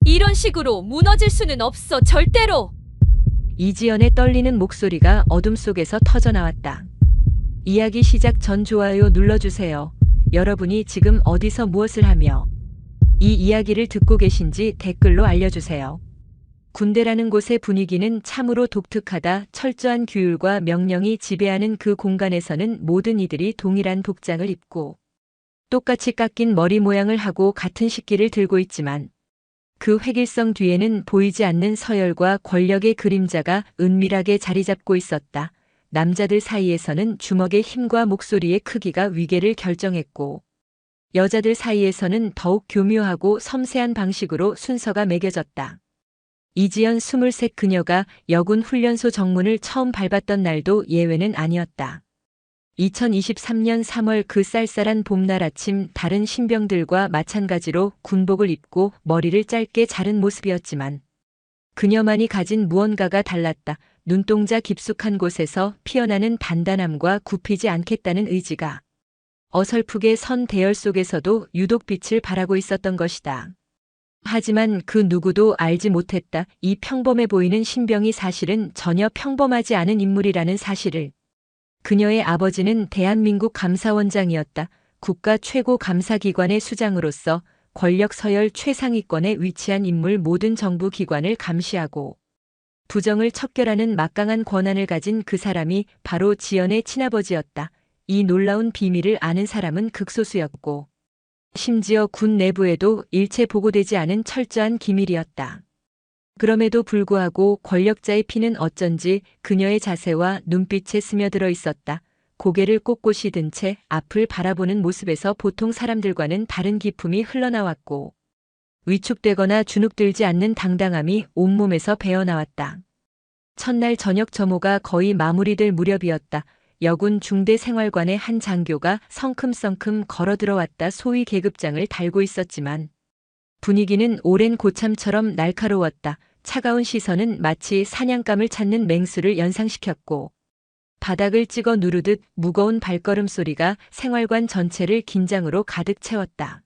이런 식으로 무너질 수는 없어, 절대로. 이지연의 떨리는 목소리가 어둠 속에서 터져나왔다. 이야기 시작 전 좋아요 눌러주세요. 여러분이 지금 어디서 무엇을 하며 이 이야기를 듣고 계신지 댓글로 알려주세요. 군대라는 곳의 분위기는 참으로 독특하다. 철저한 규율과 명령이 지배하는 그 공간에서는 모든 이들이 동일한 복장을 입고 똑같이 깎인 머리 모양을 하고 같은 식기를 들고 있지만 그 획일성 뒤에는 보이지 않는 서열과 권력의 그림자가 은밀하게 자리 잡고 있었다. 남자들 사이에서는 주먹의 힘과 목소리의 크기가 위계를 결정했고 여자들 사이에서는 더욱 교묘하고 섬세한 방식으로 순서가 매겨졌다. 이지연 23 그녀가 여군 훈련소 정문을 처음 밟았던 날도 예외는 아니었다. 2023년 3월 그 쌀쌀한 봄날 아침 다른 신병들과 마찬가지로 군복을 입고 머리를 짧게 자른 모습이었지만 그녀만이 가진 무언가가 달랐다. 눈동자 깊숙한 곳에서 피어나는 단단함과 굽히지 않겠다는 의지가 어설프게 선 대열 속에서도 유독 빛을 발하고 있었던 것이다. 하지만 그 누구도 알지 못했다. 이 평범해 보이는 신병이 사실은 전혀 평범하지 않은 인물이라는 사실을. 그녀의 아버지는 대한민국 감사원장이었다. 국가 최고 감사기관의 수장으로서 권력 서열 최상위권에 위치한 인물, 모든 정부 기관을 감시하고 부정을 척결하는 막강한 권한을 가진 그 사람이 바로 지연의 친아버지였다. 이 놀라운 비밀을 아는 사람은 극소수였고 심지어 군 내부에도 일체 보고되지 않은 철저한 기밀이었다. 그럼에도 불구하고 권력자의 피는 어쩐지 그녀의 자세와 눈빛에 스며들어 있었다. 고개를 꼿꼿이 든 채 앞을 바라보는 모습에서 보통 사람들과는 다른 기품이 흘러나왔고 위축되거나 주눅들지 않는 당당함이 온몸에서 배어나왔다. 첫날 저녁 점호가 거의 마무리될 무렵이었다. 여군 중대생활관의 한 장교가 성큼성큼 걸어 들어왔다. 소위 계급장을 달고 있었지만 분위기는 오랜 고참처럼 날카로웠다. 차가운 시선은 마치 사냥감을 찾는 맹수를 연상시켰고 바닥을 찍어 누르듯 무거운 발걸음 소리가 생활관 전체를 긴장으로 가득 채웠다.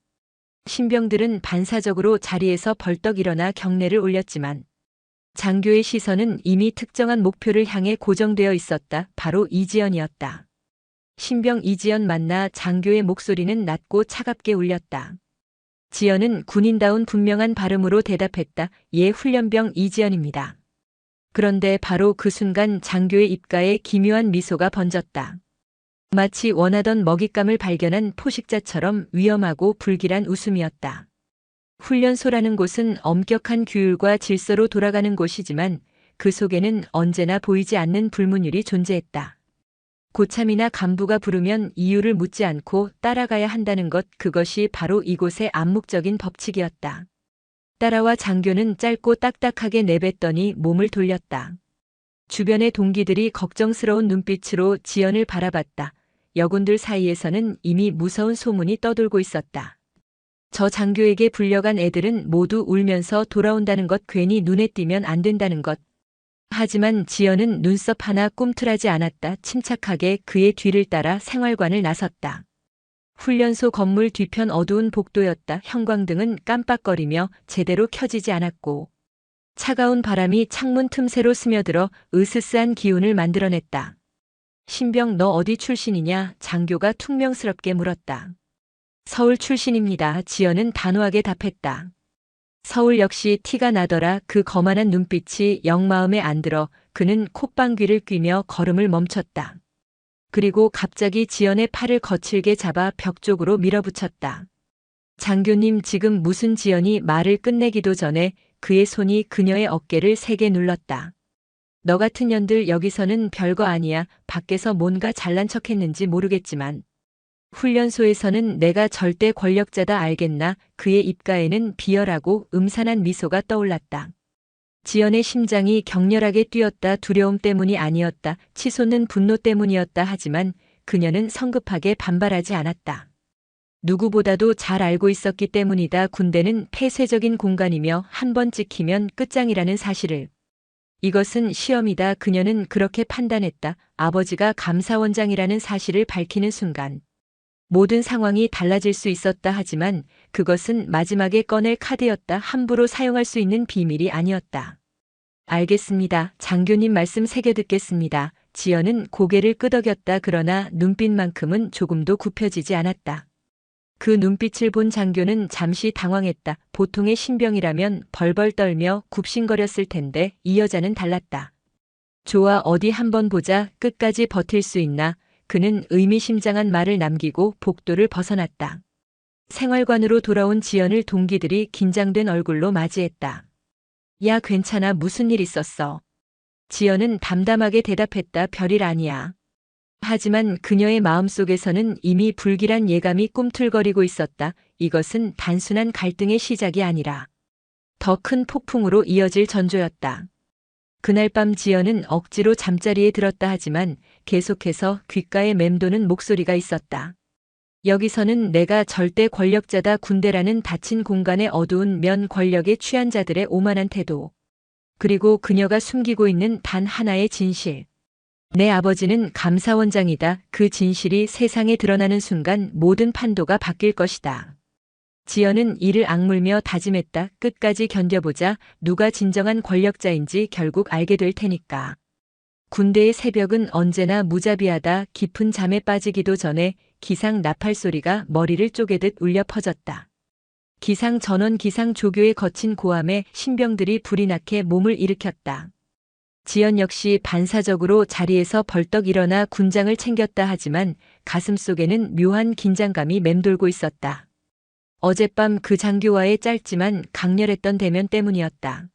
신병들은 반사적으로 자리에서 벌떡 일어나 경례를 올렸지만 장교의 시선은 이미 특정한 목표를 향해 고정되어 있었다. 바로 이지연이었다. 신병 이지연 맞나? 장교의 목소리는 낮고 차갑게 울렸다. 지연은 군인다운 분명한 발음으로 대답했다. 예, 훈련병 이지연입니다. 그런데 바로 그 순간 장교의 입가에 기묘한 미소가 번졌다. 마치 원하던 먹잇감을 발견한 포식자처럼 위험하고 불길한 웃음이었다. 훈련소라는 곳은 엄격한 규율과 질서로 돌아가는 곳이지만 그 속에는 언제나 보이지 않는 불문율이 존재했다. 고참이나 간부가 부르면 이유를 묻지 않고 따라가야 한다는 것, 그것이 바로 이곳의 암묵적인 법칙이었다. 따라와 장교는 짧고 딱딱하게 내뱉더니 몸을 돌렸다. 주변의 동기들이 걱정스러운 눈빛으로 지연을 바라봤다. 여군들 사이에서는 이미 무서운 소문이 떠돌고 있었다. 저 장교에게 불려간 애들은 모두 울면서 돌아온다는 것, 괜히 눈에 띄면 안 된다는 것. 하지만 지연은 눈썹 하나 꿈틀하지 않았다. 침착하게 그의 뒤를 따라 생활관을 나섰다. 훈련소 건물 뒤편 어두운 복도였다. 형광등은 깜빡거리며 제대로 켜지지 않았고 차가운 바람이 창문 틈새로 스며들어 으스스한 기운을 만들어냈다. 신병, 너 어디 출신이냐? 장교가 퉁명스럽게 물었다. 서울 출신입니다. 지연은 단호하게 답했다. 서울 역시 티가 나더라. 그 거만한 눈빛이 영 마음에 안 들어 그는 콧방귀를 뀌며 걸음을 멈췄다. 그리고 갑자기 지연의 팔을 거칠게 잡아 벽 쪽으로 밀어붙였다. 장교님, 지금 무슨? 지연이 말을 끝내기도 전에 그의 손이 그녀의 어깨를 세게 눌렀다. 너 같은 년들 여기서는 별거 아니야. 밖에서 뭔가 잘난 척했는지 모르겠지만 훈련소에서는 내가 절대 권력자다, 알겠나? 그의 입가에는 비열하고 음산한 미소가 떠올랐다. 지연의 심장이 격렬하게 뛰었다. 두려움 때문이 아니었다. 치솟는 분노 때문이었다. 하지만 그녀는 성급하게 반발하지 않았다. 누구보다도 잘 알고 있었기 때문이다. 군대는 폐쇄적인 공간이며 한 번 찍히면 끝장이라는 사실을. 이것은 시험이다. 그녀는 그렇게 판단했다. 아버지가 감사원장이라는 사실을 밝히는 순간 모든 상황이 달라질 수 있었다 하지만 그것은 마지막에 꺼낼 카드였다. 함부로 사용할 수 있는 비밀이 아니었다. 알겠습니다. 장교님 말씀 새겨 듣겠습니다. 지연은 고개를 끄덕였다. 그러나 눈빛만큼은 조금도 굽혀지지 않았다. 그 눈빛을 본 장교는 잠시 당황했다. 보통의 신병이라면 벌벌 떨며 굽신거렸을 텐데 이 여자는 달랐다. 좋아, 어디 한번 보자. 끝까지 버틸 수 있나? 그는 의미심장한 말을 남기고 복도를 벗어났다. 생활관으로 돌아온 지연을 동기들이 긴장된 얼굴로 맞이했다. 야, 괜찮아. 무슨 일 있었어? 지연은 담담하게 대답했다. 별일 아니야. 하지만 그녀의 마음속에서는 이미 불길한 예감이 꿈틀거리고 있었다. 이것은 단순한 갈등의 시작이 아니라 더 큰 폭풍으로 이어질 전조였다. 그날 밤 지연은 억지로 잠자리에 들었다 하지만 계속해서 귓가에 맴도는 목소리가 있었다. 여기서는 내가 절대 권력자다. 군대라는 닫힌 공간의 어두운 면, 권력에 취한 자들의 오만한 태도. 그리고 그녀가 숨기고 있는 단 하나의 진실. 내 아버지는 감사원장이다. 그 진실이 세상에 드러나는 순간 모든 판도가 바뀔 것이다. 지연은 이를 악물며 다짐했다. 끝까지 견뎌보자. 누가 진정한 권력자인지 결국 알게 될 테니까. 군대의 새벽은 언제나 무자비하다. 깊은 잠에 빠지기도 전에 기상 나팔 소리가 머리를 쪼개듯 울려 퍼졌다. 기상 전원, 기상 조교의 거친 고함에 신병들이 불이 나게 몸을 일으켰다. 지연 역시 반사적으로 자리에서 벌떡 일어나 군장을 챙겼다 하지만 가슴속에는 묘한 긴장감이 맴돌고 있었다. 어젯밤 그 장교와의 짧지만 강렬했던 대면 때문이었다.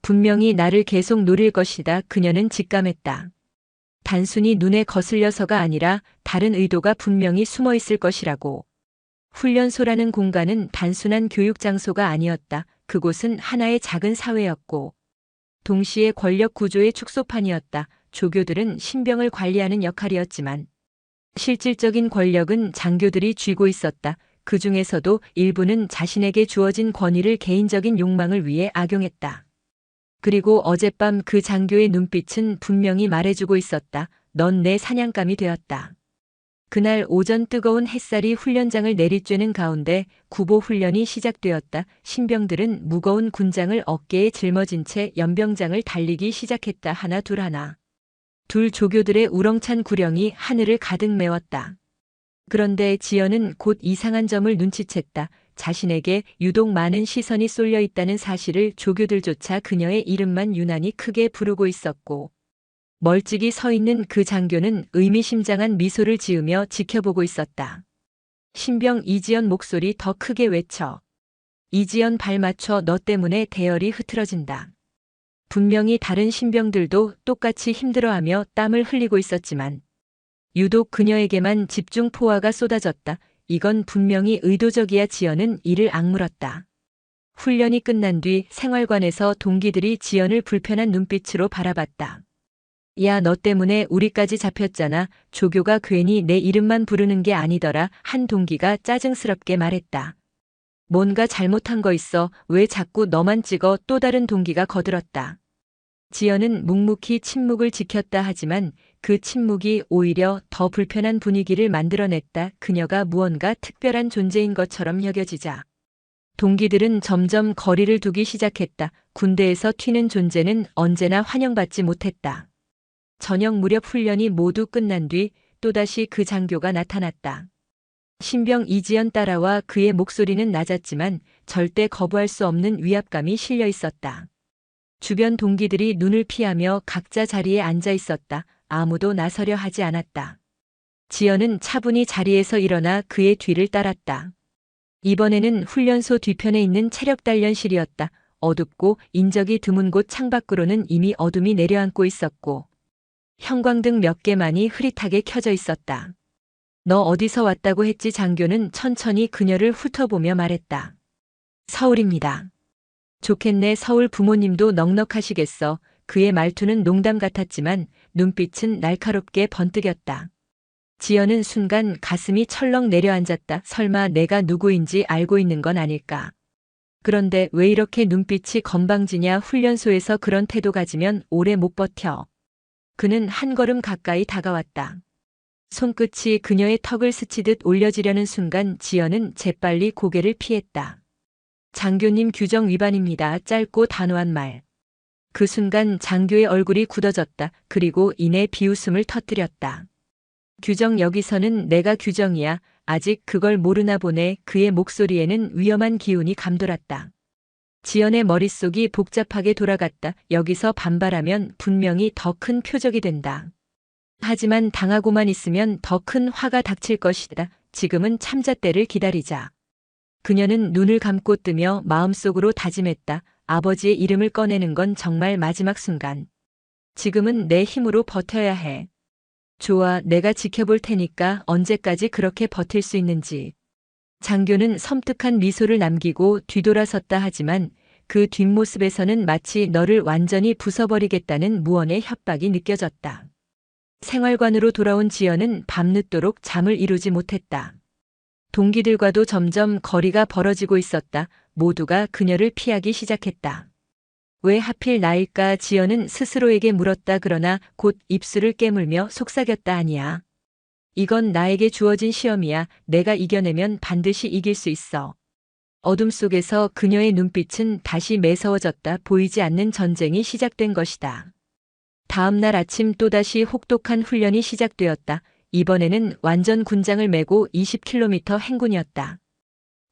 분명히 나를 계속 노릴 것이다. 그녀는 직감했다. 단순히 눈에 거슬려서가 아니라 다른 의도가 분명히 숨어 있을 것이라고. 훈련소라는 공간은 단순한 교육 장소가 아니었다. 그곳은 하나의 작은 사회였고 동시에 권력 구조의 축소판이었다. 조교들은 신병을 관리하는 역할이었지만 실질적인 권력은 장교들이 쥐고 있었다. 그 중에서도 일부는 자신에게 주어진 권위를 개인적인 욕망을 위해 악용했다. 그리고 어젯밤 그 장교의 눈빛은 분명히 말해주고 있었다. 넌 내 사냥감이 되었다. 그날 오전 뜨거운 햇살이 훈련장을 내리쬐는 가운데 구보 훈련이 시작되었다. 신병들은 무거운 군장을 어깨에 짊어진 채 연병장을 달리기 시작했다. 하나 둘 하나. 둘. 조교들의 우렁찬 구령이 하늘을 가득 메웠다. 그런데 지연은 곧 이상한 점을 눈치챘다. 자신에게 유독 많은 시선이 쏠려 있다는 사실을. 조교들조차 그녀의 이름만 유난히 크게 부르고 있었고 멀찍이 서 있는 그 장교는 의미심장한 미소를 지으며 지켜보고 있었다. 신병 이지연 목소리 더 크게 외쳐. 이지연 발 맞춰. 너 때문에 대열이 흐트러진다. 분명히 다른 신병들도 똑같이 힘들어하며 땀을 흘리고 있었지만 유독 그녀에게만 집중 포화가 쏟아졌다. 이건 분명히 의도적이야. 지연은 이를 악물었다. 훈련이 끝난 뒤 생활관에서 동기들이 지연을 불편한 눈빛으로 바라봤다. 야, 너 때문에 우리까지 잡혔잖아. 조교가 괜히 내 이름만 부르는 게 아니더라. 한 동기가 짜증스럽게 말했다. 뭔가 잘못한 거 있어. 왜 자꾸 너만 찍어? 또 다른 동기가 거들었다. 지연은 묵묵히 침묵을 지켰다 하지만 그 침묵이 오히려 더 불편한 분위기를 만들어냈다. 그녀가 무언가 특별한 존재인 것처럼 여겨지자 동기들은 점점 거리를 두기 시작했다. 군대에서 튀는 존재는 언제나 환영받지 못했다. 저녁 무렵 훈련이 모두 끝난 뒤 또다시 그 장교가 나타났다. 신병 이지연 따라와. 그의 목소리는 낮았지만 절대 거부할 수 없는 위압감이 실려 있었다. 주변 동기들이 눈을 피하며 각자 자리에 앉아 있었다. 아무도 나서려 하지 않았다. 지연은 차분히 자리에서 일어나 그의 뒤를 따랐다. 이번에는 훈련소 뒤편에 있는 체력단련실이었다. 어둡고 인적이 드문 곳 창밖으로는 이미 어둠이 내려앉고 있었고 형광등 몇 개만이 흐릿하게 켜져 있었다. 너 어디서 왔다고 했지? 장교는 천천히 그녀를 훑어보며 말했다. 서울입니다. 좋겠네. 서울. 부모님도 넉넉하시겠어. 그의 말투는 농담 같았지만 눈빛은 날카롭게 번뜩였다. 지연은 순간 가슴이 철렁 내려앉았다. 설마 내가 누구인지 알고 있는 건 아닐까. 그런데 왜 이렇게 눈빛이 건방지냐. 훈련소에서 그런 태도 가지면 오래 못 버텨. 그는 한 걸음 가까이 다가왔다. 손끝이 그녀의 턱을 스치듯 올려지려는 순간 지연은 재빨리 고개를 피했다. 장교님 규정 위반입니다. 짧고 단호한 말. 그 순간 장교의 얼굴이 굳어졌다. 그리고 이내 비웃음을 터뜨렸다. 규정 여기서는 내가 규정이야. 아직 그걸 모르나 보네. 그의 목소리에는 위험한 기운이 감돌았다. 지연의 머릿속이 복잡하게 돌아갔다. 여기서 반발하면 분명히 더 큰 표적이 된다. 하지만 당하고만 있으면 더 큰 화가 닥칠 것이다. 지금은 참잣대를 기다리자. 그녀는 눈을 감고 뜨며 마음속으로 다짐했다. 아버지의 이름을 꺼내는 건 정말 마지막 순간. 지금은 내 힘으로 버텨야 해. 좋아, 내가 지켜볼 테니까 언제까지 그렇게 버틸 수 있는지. 장교는 섬뜩한 미소를 남기고 뒤돌아섰다. 하지만 그 뒷모습에서는 마치 너를 완전히 부숴버리겠다는 무언의 협박이 느껴졌다. 생활관으로 돌아온 지연은 밤늦도록 잠을 이루지 못했다. 동기들과도 점점 거리가 벌어지고 있었다. 모두가 그녀를 피하기 시작했다. 왜 하필 나일까? 지연은 스스로에게 물었다. 그러나 곧 입술을 깨물며 속삭였다. 아니야. 이건 나에게 주어진 시험이야. 내가 이겨내면 반드시 이길 수 있어. 어둠 속에서 그녀의 눈빛은 다시 매서워졌다. 보이지 않는 전쟁이 시작된 것이다. 다음 날 아침 또다시 혹독한 훈련이 시작되었다. 이번에는 완전 군장을 메고 20km 행군이었다.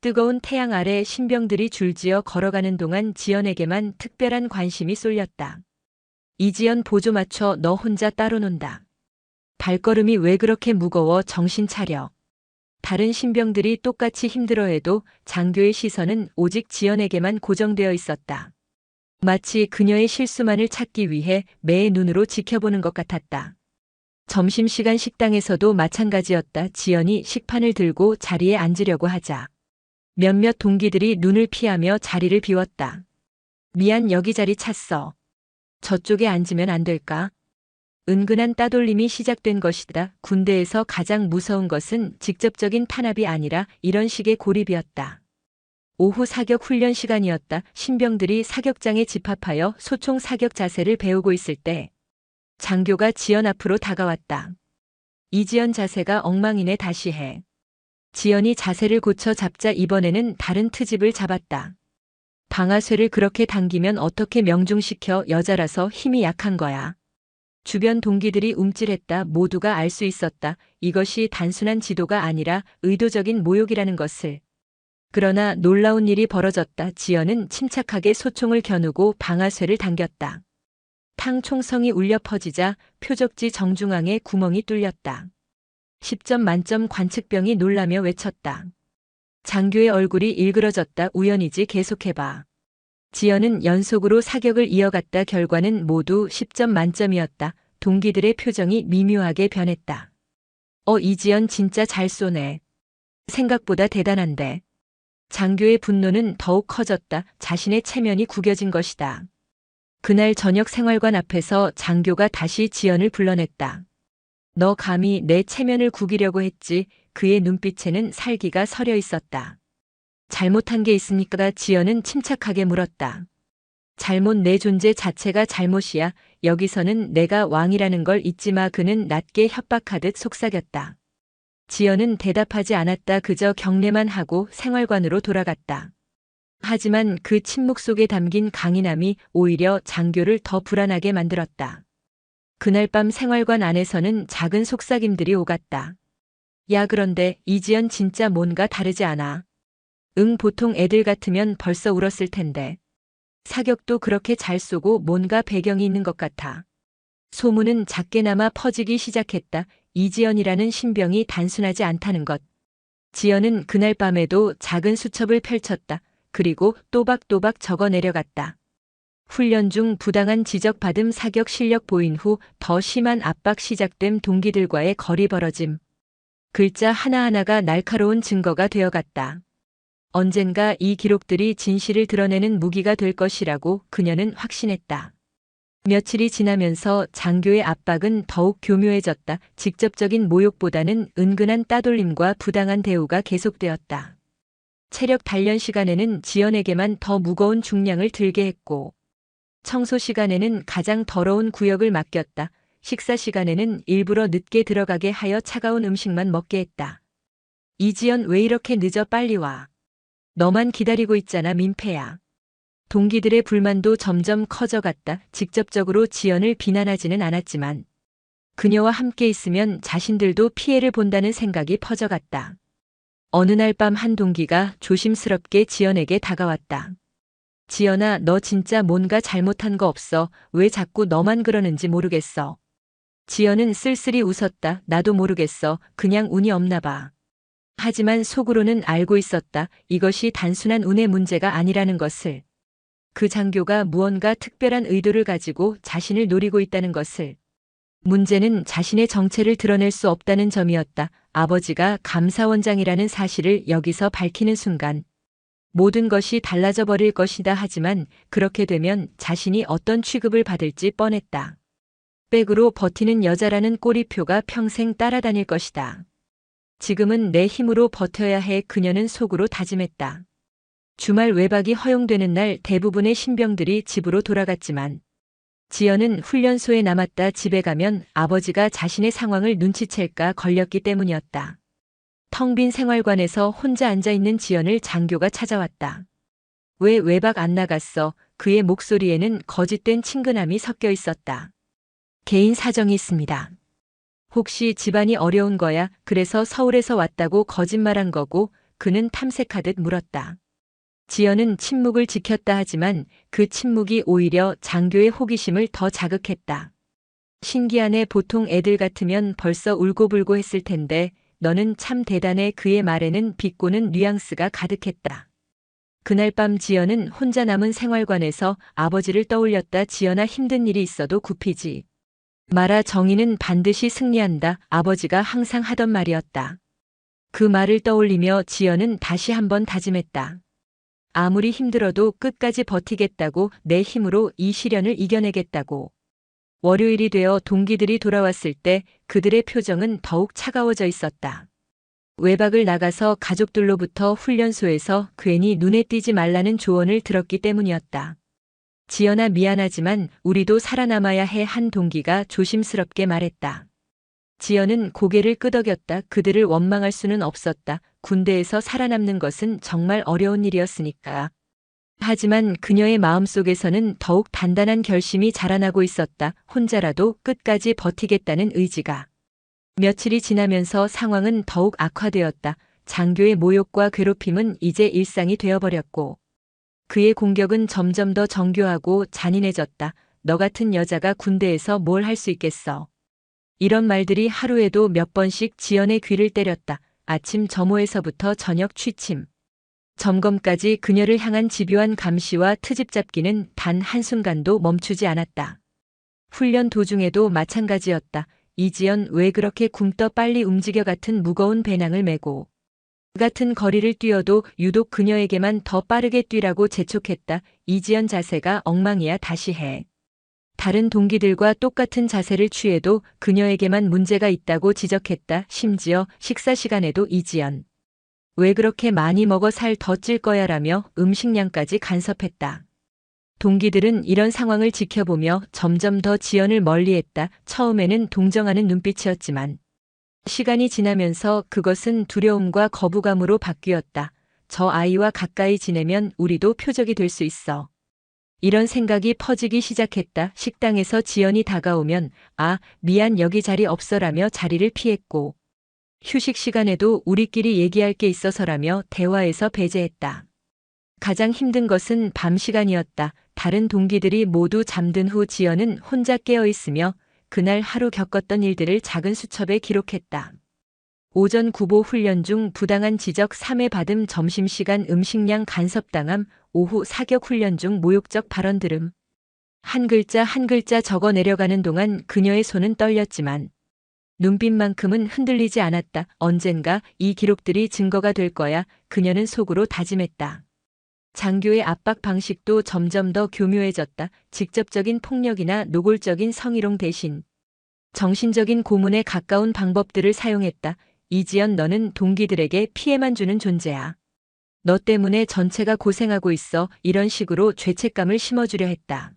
뜨거운 태양 아래 신병들이 줄지어 걸어가는 동안 지연에게만 특별한 관심이 쏠렸다. 이지연 보조 맞춰 너 혼자 따로 논다. 발걸음이 왜 그렇게 무거워? 정신 차려. 다른 신병들이 똑같이 힘들어해도 장교의 시선은 오직 지연에게만 고정되어 있었다. 마치 그녀의 실수만을 찾기 위해 매의 눈으로 지켜보는 것 같았다. 점심시간 식당에서도 마찬가지였다. 지연이 식판을 들고 자리에 앉으려고 하자 몇몇 동기들이 눈을 피하며 자리를 비웠다. 미안, 여기 자리 찼어. 저쪽에 앉으면 안 될까? 은근한 따돌림이 시작된 것이다. 군대에서 가장 무서운 것은 직접적인 탄압이 아니라 이런 식의 고립이었다. 오후 사격 훈련 시간이었다. 신병들이 사격장에 집합하여 소총 사격 자세를 배우고 있을 때 장교가 지연 앞으로 다가왔다. 이지연 자세가 엉망이네. 다시 해. 지연이 자세를 고쳐 잡자 이번에는 다른 트집을 잡았다. 방아쇠를 그렇게 당기면 어떻게 명중시켜? 여자라서 힘이 약한 거야. 주변 동기들이 움찔했다. 모두가 알 수 있었다. 이것이 단순한 지도가 아니라 의도적인 모욕이라는 것을. 그러나 놀라운 일이 벌어졌다. 지연은 침착하게 소총을 겨누고 방아쇠를 당겼다. 탕 총성이 울려 퍼지자 표적지 정중앙에 구멍이 뚫렸다. 10점 만점. 관측병이 놀라며 외쳤다. 장교의 얼굴이 일그러졌다. 우연이지, 계속해봐. 지연은 연속으로 사격을 이어갔다. 결과는 모두 10점 만점이었다. 동기들의 표정이 미묘하게 변했다. 이지연 진짜 잘 쏘네. 생각보다 대단한데. 장교의 분노는 더욱 커졌다. 자신의 체면이 구겨진 것이다. 그날 저녁 생활관 앞에서 장교가 다시 지연을 불러냈다. 너 감히 내 체면을 구기려고 했지? 그의 눈빛에는 살기가 서려 있었다. 잘못한 게 있으니까? 지연은 침착하게 물었다. 잘못, 내 존재 자체가 잘못이야. 여기서는 내가 왕이라는 걸 잊지 마. 그는 낮게 협박하듯 속삭였다. 지연은 대답하지 않았다. 그저 경례만 하고 생활관으로 돌아갔다. 하지만 그 침묵 속에 담긴 강인함이 오히려 장교를 더 불안하게 만들었다. 그날 밤 생활관 안에서는 작은 속삭임들이 오갔다. 야, 그런데 이지연 진짜 뭔가 다르지 않아? 응, 보통 애들 같으면 벌써 울었을 텐데. 사격도 그렇게 잘 쏘고 뭔가 배경이 있는 것 같아. 소문은 작게나마 퍼지기 시작했다. 이지연이라는 신병이 단순하지 않다는 것. 지연은 그날 밤에도 작은 수첩을 펼쳤다. 그리고 또박또박 적어 내려갔다. 훈련 중 부당한 지적받음, 사격 실력 보인 후 더 심한 압박, 시작됨, 동기들과의 거리 벌어짐. 글자 하나하나가 날카로운 증거가 되어갔다. 언젠가 이 기록들이 진실을 드러내는 무기가 될 것이라고 그녀는 확신했다. 며칠이 지나면서 장교의 압박은 더욱 교묘해졌다. 직접적인 모욕보다는 은근한 따돌림과 부당한 대우가 계속되었다. 체력 단련 시간에는 지연에게만 더 무거운 중량을 들게 했고, 청소 시간에는 가장 더러운 구역을 맡겼다. 식사 시간에는 일부러 늦게 들어가게 하여 차가운 음식만 먹게 했다. 이지연 왜 이렇게 늦어 빨리 와. 너만 기다리고 있잖아 민폐야. 동기들의 불만도 점점 커져갔다. 직접적으로 지연을 비난하지는 않았지만 그녀와 함께 있으면 자신들도 피해를 본다는 생각이 퍼져갔다. 어느 날 밤 한 동기가 조심스럽게 지연에게 다가왔다. 지연아, 너 진짜 뭔가 잘못한 거 없어? 왜 자꾸 너만 그러는지 모르겠어. 지연은 쓸쓸히 웃었다. 나도 모르겠어. 그냥 운이 없나 봐. 하지만 속으로는 알고 있었다. 이것이 단순한 운의 문제가 아니라는 것을. 그 장교가 무언가 특별한 의도를 가지고 자신을 노리고 있다는 것을. 문제는 자신의 정체를 드러낼 수 없다는 점이었다. 아버지가 감사원장이라는 사실을 여기서 밝히는 순간 모든 것이 달라져 버릴 것이다. 하지만 그렇게 되면 자신이 어떤 취급을 받을지 뻔했다. 백으로 버티는 여자라는 꼬리표가 평생 따라다닐 것이다. 지금은 내 힘으로 버텨야 해. 그녀는 속으로 다짐했다. 주말 외박이 허용되는 날 대부분의 신병들이 집으로 돌아갔지만 지연은 훈련소에 남았다. 집에 가면 아버지가 자신의 상황을 눈치챌까 걸렸기 때문이었다. 텅 빈 생활관에서 혼자 앉아있는 지연을 장교가 찾아왔다. 왜 외박 안 나갔어? 그의 목소리에는 거짓된 친근함이 섞여 있었다. 개인 사정이 있습니다. 혹시 집안이 어려운 거야? 그래서 서울에서 왔다고 거짓말한 거고? 그는 탐색하듯 물었다. 지연은 침묵을 지켰다. 하지만 그 침묵이 오히려 장교의 호기심을 더 자극했다. 신기하네. 보통 애들 같으면 벌써 울고불고 했을 텐데 너는 참 대단해. 그의 말에는 비꼬는 뉘앙스가 가득했다. 그날 밤 지연은 혼자 남은 생활관에서 아버지를 떠올렸다. 지연아, 힘든 일이 있어도 굽히지 마라. 정의는 반드시 승리한다. 아버지가 항상 하던 말이었다. 그 말을 떠올리며 지연은 다시 한번 다짐했다. 아무리 힘들어도 끝까지 버티겠다고. 내 힘으로 이 시련을 이겨내겠다고. 월요일이 되어 동기들이 돌아왔을 때 그들의 표정은 더욱 차가워져 있었다. 외박을 나가서 가족들로부터 훈련소에서 괜히 눈에 띄지 말라는 조언을 들었기 때문이었다. 지연아, 미안하지만 우리도 살아남아야 해. 한 동기가 조심스럽게 말했다. 지연은 고개를 끄덕였다. 그들을 원망할 수는 없었다. 군대에서 살아남는 것은 정말 어려운 일이었으니까. 하지만 그녀의 마음속에서는 더욱 단단한 결심이 자라나고 있었다. 혼자라도 끝까지 버티겠다는 의지가. 며칠이 지나면서 상황은 더욱 악화되었다. 장교의 모욕과 괴롭힘은 이제 일상이 되어버렸고 그의 공격은 점점 더 정교하고 잔인해졌다. 너 같은 여자가 군대에서 뭘 할 수 있겠어. 이런 말들이 하루에도 몇 번씩 지연의 귀를 때렸다. 아침 점호에서부터 저녁 취침, 점검까지 그녀를 향한 집요한 감시와 트집 잡기는 단 한순간도 멈추지 않았다. 훈련 도중에도 마찬가지였다. 이지연, 왜 그렇게 굼떠 빨리 움직여? 같은 무거운 배낭을 메고 같은 거리를 뛰어도 유독 그녀에게만 더 빠르게 뛰라고 재촉했다. 이지연, 자세가 엉망이야. 다시 해. 다른 동기들과 똑같은 자세를 취해도 그녀에게만 문제가 있다고 지적했다. 심지어 식사 시간에도 이지연, 왜 그렇게 많이 먹어? 살 더 찔 거야 라며 음식량까지 간섭했다. 동기들은 이런 상황을 지켜보며 점점 더 지연을 멀리했다. 처음에는 동정하는 눈빛이었지만 시간이 지나면서 그것은 두려움과 거부감으로 바뀌었다. 저 아이와 가까이 지내면 우리도 표적이 될 수 있어. 이런 생각이 퍼지기 시작했다. 식당에서 지연이 다가오면 아, 미안, 여기 자리 없어라며 자리를 피했고 휴식 시간에도 우리끼리 얘기할 게 있어서라며 대화에서 배제했다. 가장 힘든 것은 밤 시간이었다. 다른 동기들이 모두 잠든 후 지연은 혼자 깨어 있으며 그날 하루 겪었던 일들을 작은 수첩에 기록했다. 오전 구보 훈련 중 부당한 지적 3회 받음, 점심시간 음식량 간섭당함, 오후 사격 훈련 중 모욕적 발언 들음. 한 글자 한 글자 적어 내려가는 동안 그녀의 손은 떨렸지만 눈빛만큼은 흔들리지 않았다. 언젠가 이 기록들이 증거가 될 거야. 그녀는 속으로 다짐했다. 장교의 압박 방식도 점점 더 교묘해졌다. 직접적인 폭력이나 노골적인 성희롱 대신 정신적인 고문에 가까운 방법들을 사용했다. 이지연, 너는 동기들에게 피해만 주는 존재야. 너 때문에 전체가 고생하고 있어. 이런 식으로 죄책감을 심어주려 했다.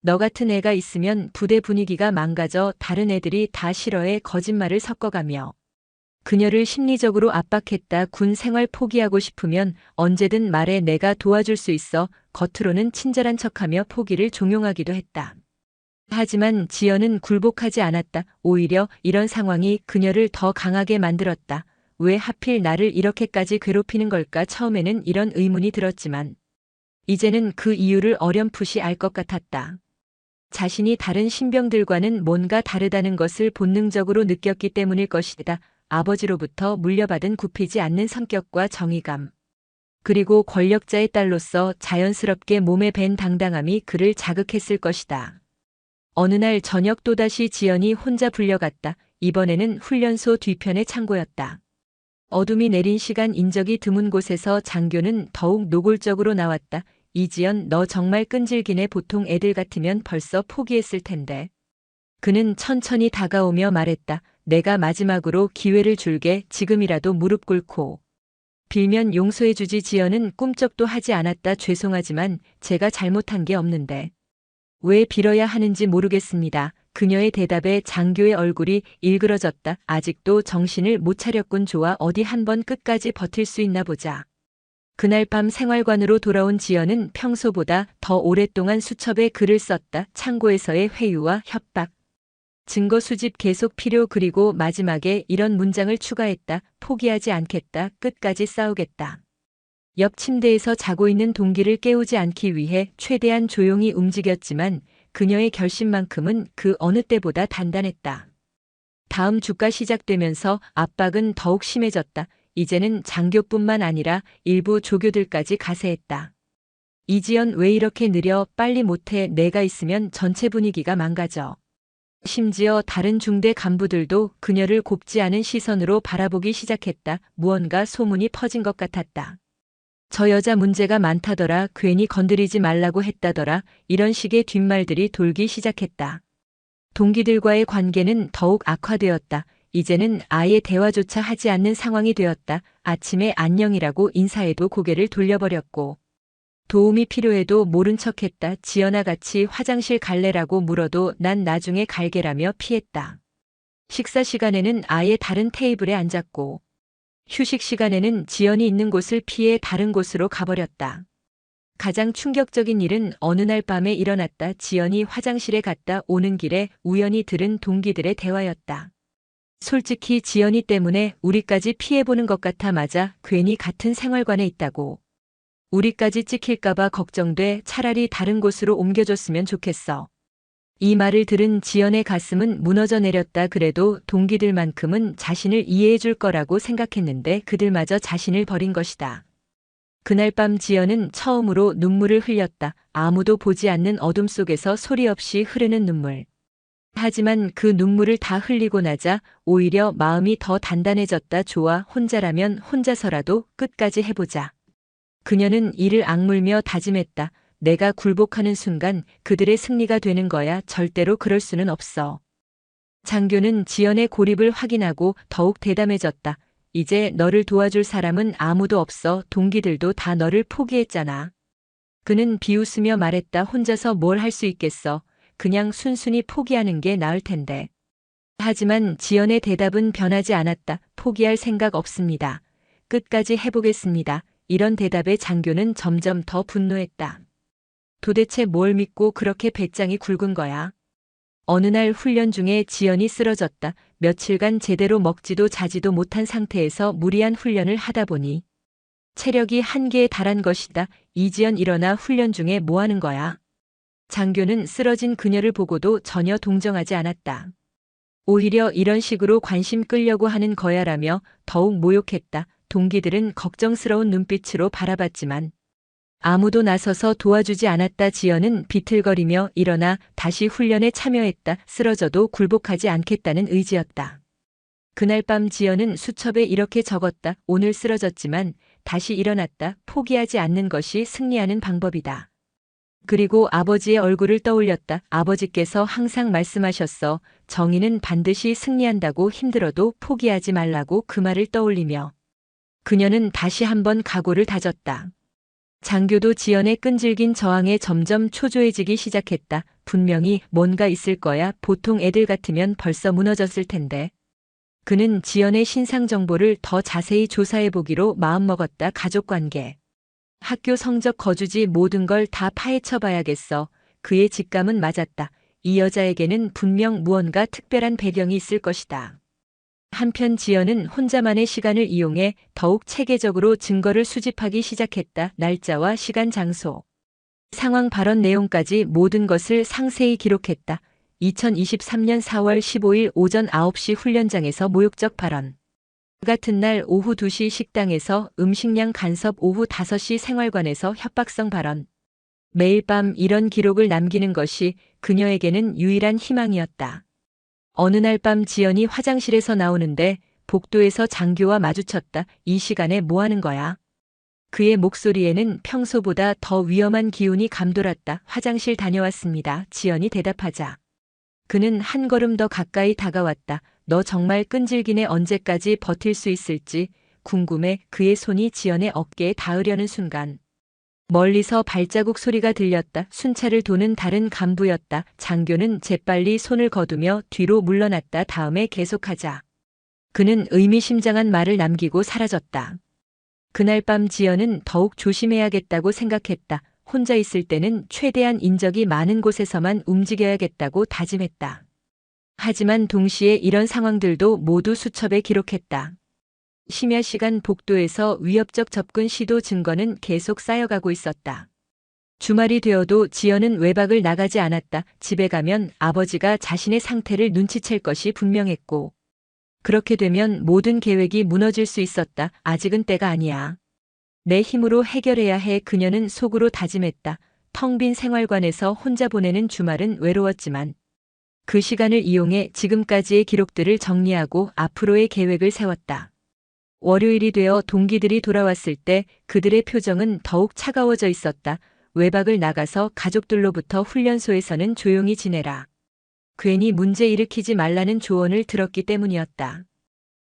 너 같은 애가 있으면 부대 분위기가 망가져 다른 애들이 다 싫어해 거짓말을 섞어가며 그녀를 심리적으로 압박했다. 군 생활 포기하고 싶으면 언제든 말해 내가 도와줄 수 있어. 겉으로는 친절한 척하며 포기를 종용하기도 했다. 하지만 지연은 굴복하지 않았다. 오히려 이런 상황이 그녀를 더 강하게 만들었다. 왜 하필 나를 이렇게까지 괴롭히는 걸까? 처음에는 이런 의문이 들었지만 이제는 그 이유를 어렴풋이 알 것 같았다. 자신이 다른 신병들과는 뭔가 다르다는 것을 본능적으로 느꼈기 때문일 것이다. 아버지로부터 물려받은 굽히지 않는 성격과 정의감. 그리고 권력자의 딸로서 자연스럽게 몸에 밴 당당함이 그를 자극했을 것이다. 어느 날 저녁 또다시 지연이 혼자 불려갔다. 이번에는 훈련소 뒤편의 창고였다. 어둠이 내린 시간 인적이 드문 곳에서 장교는 더욱 노골적으로 나왔다. 이지연, 너 정말 끈질기네. 보통 애들 같으면 벌써 포기했을 텐데. 그는 천천히 다가오며 말했다. 내가 마지막으로 기회를 줄게. 지금이라도 무릎 꿇고 빌면 용서해주지. 지연은 꿈쩍도 하지 않았다. 죄송하지만 제가 잘못한 게 없는데. 왜 빌어야 하는지 모르겠습니다. 그녀의 대답에 장교의 얼굴이 일그러졌다. 아직도 정신을 못 차렸군. 좋아, 어디 한번 끝까지 버틸 수 있나 보자. 그날 밤 생활관으로 돌아온 지연은 평소보다 더 오랫동안 수첩에 글을 썼다. 창고에서의 회유와 협박, 증거 수집 계속 필요. 그리고 마지막에 이런 문장을 추가했다. 포기하지 않겠다. 끝까지 싸우겠다. 옆 침대에서 자고 있는 동기를 깨우지 않기 위해 최대한 조용히 움직였지만 그녀의 결심만큼은 그 어느 때보다 단단했다. 다음 주가 시작되면서 압박은 더욱 심해졌다. 이제는 장교뿐만 아니라 일부 조교들까지 가세했다. 이지연, 왜 이렇게 느려? 빨리 못해. 내가 있으면 전체 분위기가 망가져. 심지어 다른 중대 간부들도 그녀를 곱지 않은 시선으로 바라보기 시작했다. 무언가 소문이 퍼진 것 같았다. 저 여자 문제가 많다더라. 괜히 건드리지 말라고 했다더라. 이런 식의 뒷말들이 돌기 시작했다. 동기들과의 관계는 더욱 악화되었다. 이제는 아예 대화조차 하지 않는 상황이 되었다. 아침에 안녕이라고 인사해도 고개를 돌려버렸고 도움이 필요해도 모른 척했다. 지연아, 같이 화장실 갈래라고 물어도 난 나중에 갈게라며 피했다. 식사 시간에는 아예 다른 테이블에 앉았고 휴식 시간에는 지연이 있는 곳을 피해 다른 곳으로 가버렸다. 가장 충격적인 일은 어느 날 밤에 일어났다. 지연이 화장실에 갔다 오는 길에 우연히 들은 동기들의 대화였다. 솔직히 지연이 때문에 우리까지 피해보는 것 같아. 맞아. 괜히 같은 생활관에 있다고. 우리까지 찍힐까봐 걱정돼. 차라리 다른 곳으로 옮겨줬으면 좋겠어. 이 말을 들은 지연의 가슴은 무너져 내렸다. 그래도 동기들만큼은 자신을 이해해 줄 거라고 생각했는데 그들마저 자신을 버린 것이다. 그날 밤 지연은 처음으로 눈물을 흘렸다. 아무도 보지 않는 어둠 속에서 소리 없이 흐르는 눈물. 하지만 그 눈물을 다 흘리고 나자 오히려 마음이 더 단단해졌다. 좋아, 혼자라면 혼자서라도 끝까지 해보자. 그녀는 이를 악물며 다짐했다. 내가 굴복하는 순간 그들의 승리가 되는 거야. 절대로 그럴 수는 없어. 장교는 지연의 고립을 확인하고 더욱 대담해졌다. 이제 너를 도와줄 사람은 아무도 없어. 동기들도 다 너를 포기했잖아. 그는 비웃으며 말했다. 혼자서 뭘 할 수 있겠어. 그냥 순순히 포기하는 게 나을 텐데. 하지만 지연의 대답은 변하지 않았다. 포기할 생각 없습니다. 끝까지 해보겠습니다. 이런 대답에 장교는 점점 더 분노했다. 도대체 뭘 믿고 그렇게 배짱이 굵은 거야? 어느 날 훈련 중에 지연이 쓰러졌다. 며칠간 제대로 먹지도 자지도 못한 상태에서 무리한 훈련을 하다 보니 체력이 한계에 달한 것이다. 이지연, 일어나. 훈련 중에 뭐 하는 거야? 장교는 쓰러진 그녀를 보고도 전혀 동정하지 않았다. 오히려 이런 식으로 관심 끌려고 하는 거야라며 더욱 모욕했다. 동기들은 걱정스러운 눈빛으로 바라봤지만 아무도 나서서 도와주지 않았다. 지연은 비틀거리며 일어나 다시 훈련에 참여했다. 쓰러져도 굴복하지 않겠다는 의지였다. 그날 밤 지연은 수첩에 이렇게 적었다. 오늘 쓰러졌지만 다시 일어났다. 포기하지 않는 것이 승리하는 방법이다. 그리고 아버지의 얼굴을 떠올렸다. 아버지께서 항상 말씀하셨어. 정의는 반드시 승리한다고. 힘들어도 포기하지 말라고. 그 말을 떠올리며 그녀는 다시 한번 각오를 다졌다. 장교도 지연의 끈질긴 저항에 점점 초조해지기 시작했다. 분명히 뭔가 있을 거야. 보통 애들 같으면 벌써 무너졌을 텐데. 그는 지연의 신상 정보를 더 자세히 조사해보기로 마음먹었다. 가족관계, 학교 성적, 거주지 모든 걸 다 파헤쳐봐야겠어. 그의 직감은 맞았다. 이 여자에게는 분명 무언가 특별한 배경이 있을 것이다. 한편 지연은 혼자만의 시간을 이용해 더욱 체계적으로 증거를 수집하기 시작했다. 날짜와 시간, 장소, 상황, 발언 내용까지 모든 것을 상세히 기록했다. 2023년 4월 15일 오전 9시 훈련장에서 모욕적 발언. 같은 날 오후 2시 식당에서 음식량 간섭, 오후 5시 생활관에서 협박성 발언. 매일 밤 이런 기록을 남기는 것이 그녀에게는 유일한 희망이었다. 어느 날 밤 지연이 화장실에서 나오는데 복도에서 장교와 마주쳤다. 이 시간에 뭐 하는 거야? 그의 목소리에는 평소보다 더 위험한 기운이 감돌았다. 화장실 다녀왔습니다. 지연이 대답하자 그는 한 걸음 더 가까이 다가왔다. 너 정말 끈질기네. 언제까지 버틸 수 있을지 궁금해. 그의 손이 지연의 어깨에 닿으려는 순간 멀리서 발자국 소리가 들렸다. 순찰을 도는 다른 간부였다. 장교는 재빨리 손을 거두며 뒤로 물러났다. 다음에 계속하자. 그는 의미심장한 말을 남기고 사라졌다. 그날 밤 지연은 더욱 조심해야겠다고 생각했다. 혼자 있을 때는 최대한 인적이 많은 곳에서만 움직여야겠다고 다짐했다. 하지만 동시에 이런 상황들도 모두 수첩에 기록했다. 심야 시간 복도에서 위협적 접근 시도 증거는 계속 쌓여가고 있었다. 주말이 되어도 지연은 외박을 나가지 않았다. 집에 가면 아버지가 자신의 상태를 눈치챌 것이 분명했고, 그렇게 되면 모든 계획이 무너질 수 있었다. 아직은 때가 아니야. 내 힘으로 해결해야 해. 그녀는 속으로 다짐했다. 텅 빈 생활관에서 혼자 보내는 주말은 외로웠지만 그 시간을 이용해 지금까지의 기록들을 정리하고 앞으로의 계획을 세웠다. 월요일이 되어 동기들이 돌아왔을 때 그들의 표정은 더욱 차가워져 있었다. 외박을 나가서 가족들로부터 훈련소에서는 조용히 지내라, 괜히 문제 일으키지 말라는 조언을 들었기 때문이었다.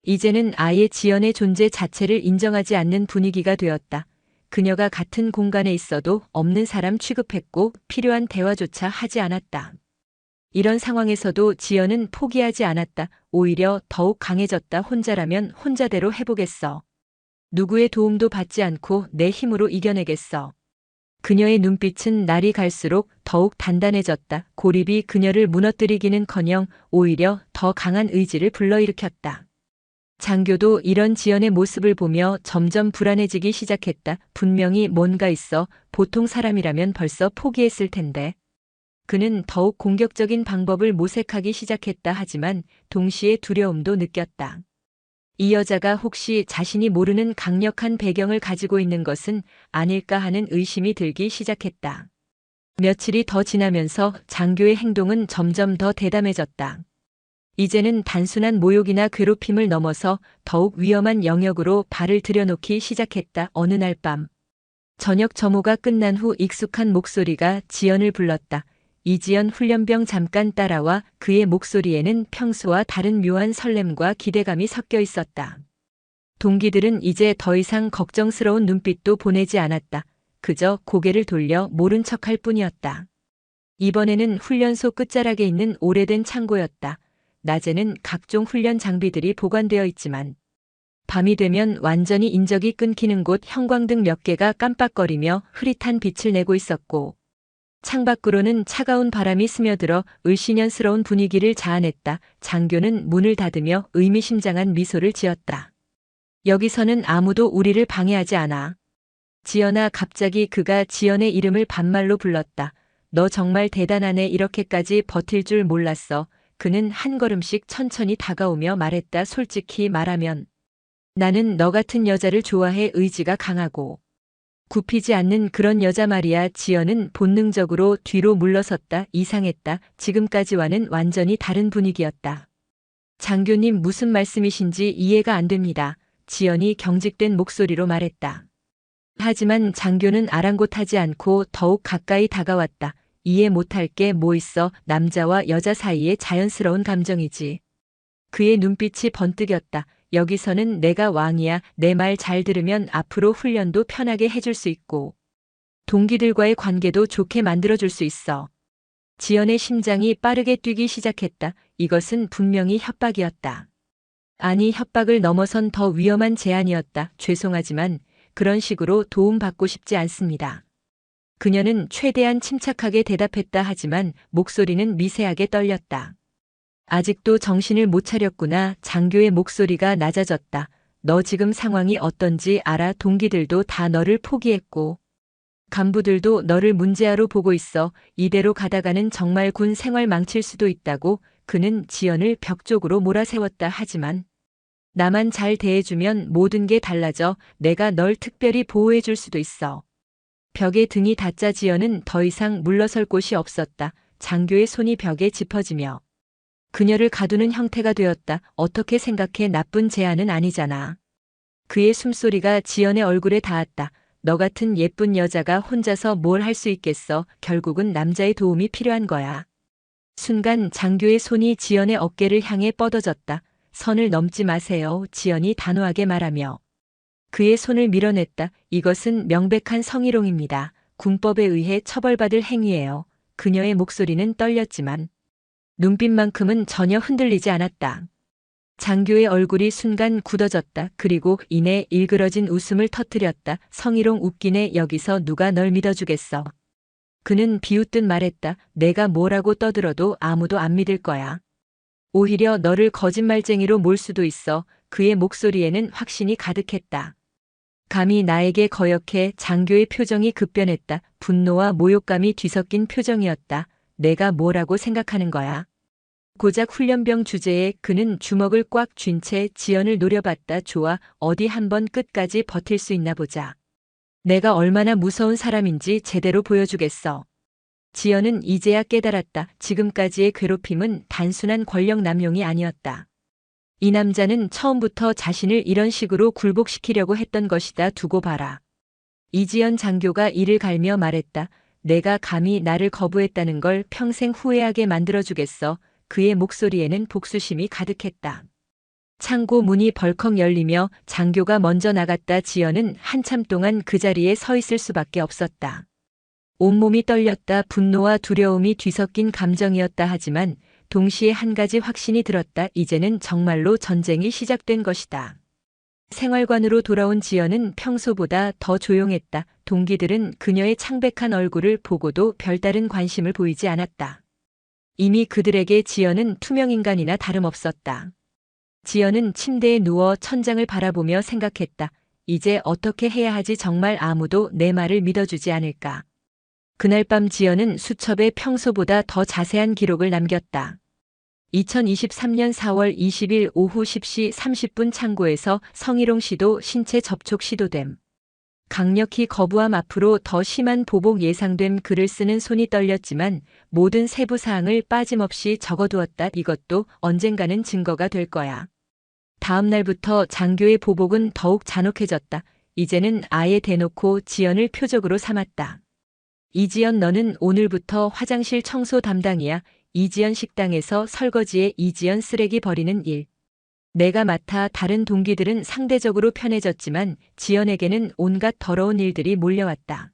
이제는 아예 지연의 존재 자체를 인정하지 않는 분위기가 되었다. 그녀가 같은 공간에 있어도 없는 사람 취급했고 필요한 대화조차 하지 않았다. 이런 상황에서도 지연은 포기하지 않았다. 오히려 더욱 강해졌다. 혼자라면 혼자대로 해보겠어. 누구의 도움도 받지 않고 내 힘으로 이겨내겠어. 그녀의 눈빛은 날이 갈수록 더욱 단단해졌다. 고립이 그녀를 무너뜨리기는커녕 오히려 더 강한 의지를 불러일으켰다. 장교도 이런 지연의 모습을 보며 점점 불안해지기 시작했다. 분명히 뭔가 있어. 보통 사람이라면 벌써 포기했을 텐데. 그는 더욱 공격적인 방법을 모색하기 시작했다. 하지만 동시에 두려움도 느꼈다. 이 여자가 혹시 자신이 모르는 강력한 배경을 가지고 있는 것은 아닐까 하는 의심이 들기 시작했다. 며칠이 더 지나면서 장교의 행동은 점점 더 대담해졌다. 이제는 단순한 모욕이나 괴롭힘을 넘어서 더욱 위험한 영역으로 발을 들여놓기 시작했다. 어느 날 밤 저녁 점호가 끝난 후 익숙한 목소리가 지연을 불렀다. 이지연. 훈련병 잠깐 따라와. 그의 목소리에는 평소와 다른 묘한 설렘과 기대감이 섞여 있었다. 동기들은 이제 더 이상 걱정스러운 눈빛도 보내지 않았다. 그저 고개를 돌려 모른 척할 뿐이었다. 이번에는 훈련소 끝자락에 있는 오래된 창고였다. 낮에는 각종 훈련 장비들이 보관되어 있지만 밤이 되면 완전히 인적이 끊기는 곳 형광등 몇 개가 깜빡거리며 흐릿한 빛을 내고 있었고, 창밖으로는 차가운 바람이 스며들어 을씨년스러운 분위기를 자아냈다. 장교는 문을 닫으며 의미심장한 미소를 지었다. 여기서는 아무도 우리를 방해하지 않아. 지연아. 갑자기 그가 지연의 이름을 반말로 불렀다. 너 정말 대단하네. 이렇게까지 버틸 줄 몰랐어. 그는 한 걸음씩 천천히 다가오며 말했다. 솔직히 말하면 나는 너 같은 여자를 좋아해. 의지가 강하고 굽히지 않는 그런 여자 말이야. 지연은 본능적으로 뒤로 물러섰다. 이상했다. 지금까지와는 완전히 다른 분위기였다. 장교님, 무슨 말씀이신지 이해가 안 됩니다. 지연이 경직된 목소리로 말했다. 하지만 장교는 아랑곳하지 않고 더욱 가까이 다가왔다. 이해 못할 게 뭐 있어. 남자와 여자 사이의 자연스러운 감정이지. 그의 눈빛이 번뜩였다. 여기서는 내가 왕이야. 내 말 잘 들으면 앞으로 훈련도 편하게 해줄 수 있고 동기들과의 관계도 좋게 만들어줄 수 있어. 지연의 심장이 빠르게 뛰기 시작했다. 이것은 분명히 협박이었다. 아니, 협박을 넘어선 더 위험한 제안이었다. 죄송하지만 그런 식으로 도움받고 싶지 않습니다. 그녀는 최대한 침착하게 대답했다. 하지만 목소리는 미세하게 떨렸다. 아직도 정신을 못 차렸구나. 장교의 목소리가 낮아졌다. 너 지금 상황이 어떤지 알아? 동기들도 다 너를 포기했고 간부들도 너를 문제아로 보고 있어. 이대로 가다가는 정말 군 생활 망칠 수도 있다고. 그는 지연을 벽 쪽으로 몰아세웠다. 하지만 나만 잘 대해주면 모든 게 달라져. 내가 널 특별히 보호해줄 수도 있어. 벽에 등이 닿자 지연은 더 이상 물러설 곳이 없었다. 장교의 손이 벽에 짚어지며 그녀를 가두는 형태가 되었다. 어떻게 생각해? 나쁜 제안은 아니잖아. 그의 숨소리가 지연의 얼굴에 닿았다. 너 같은 예쁜 여자가 혼자서 뭘 할 수 있겠어. 결국은 남자의 도움이 필요한 거야. 순간 장교의 손이 지연의 어깨를 향해 뻗어졌다. 선을 넘지 마세요. 지연이 단호하게 말하며 그의 손을 밀어냈다. 이것은 명백한 성희롱입니다. 군법에 의해 처벌받을 행위예요. 그녀의 목소리는 떨렸지만 눈빛만큼은 전혀 흔들리지 않았다. 장교의 얼굴이 순간 굳어졌다. 그리고 이내 일그러진 웃음을 터뜨렸다. 성희롱 웃기네. 여기서 누가 널 믿어주겠어. 그는 비웃듯 말했다. 내가 뭐라고 떠들어도 아무도 안 믿을 거야. 오히려 너를 거짓말쟁이로 몰 수도 있어. 그의 목소리에는 확신이 가득했다. 감히 나에게 거역해? 장교의 표정이 급변했다. 분노와 모욕감이 뒤섞인 표정이었다. 내가 뭐라고 생각하는 거야? 고작 훈련병 주제에 그는 주먹을 꽉 쥔 채 지연을 노려봤다. 좋아, 어디 한번 끝까지 버틸 수 있나 보자. 내가 얼마나 무서운 사람인지 제대로 보여주겠어. 지연은 이제야 깨달았다. 지금까지의 괴롭힘은 단순한 권력 남용이 아니었다. 이 남자는 처음부터 자신을 이런 식으로 굴복시키려고 했던 것이다. 두고 봐라. 이지연 장교가 이를 갈며 말했다. 내가 감히 나를 거부했다는 걸 평생 후회하게 만들어주겠어. 그의 목소리에는 복수심이 가득했다. 창고 문이 벌컥 열리며 장교가 먼저 나갔다. 지연은 한참 동안 그 자리에 서 있을 수밖에 없었다. 온몸이 떨렸다. 분노와 두려움이 뒤섞인 감정이었다. 하지만 동시에 한 가지 확신이 들었다. 이제는 정말로 전쟁이 시작된 것이다. 생활관으로 돌아온 지연은 평소보다 더 조용했다. 동기들은 그녀의 창백한 얼굴을 보고도 별다른 관심을 보이지 않았다. 이미 그들에게 지연은 투명인간이나 다름없었다. 지연은 침대에 누워 천장을 바라보며 생각했다. 이제 어떻게 해야 하지? 정말 아무도 내 말을 믿어주지 않을까. 그날 밤 지연은 수첩에 평소보다 더 자세한 기록을 남겼다. 2023년 4월 20일 오후 10시 30분 창고에서 성희롱 시도, 신체 접촉 시도됨. 강력히 거부함. 앞으로 더 심한 보복 예상됨. 글을 쓰는 손이 떨렸지만 모든 세부 사항을 빠짐없이 적어두었다. 이것도 언젠가는 증거가 될 거야. 다음 날부터 장교의 보복은 더욱 잔혹해졌다. 이제는 아예 대놓고 지연을 표적으로 삼았다. 이지연, 너는 오늘부터 화장실 청소 담당이야. 이지연 식당에서 설거지에 이지연 쓰레기 버리는 일. 내가 맡아. 다른 동기들은 상대적으로 편해졌지만 지연에게는 온갖 더러운 일들이 몰려왔다.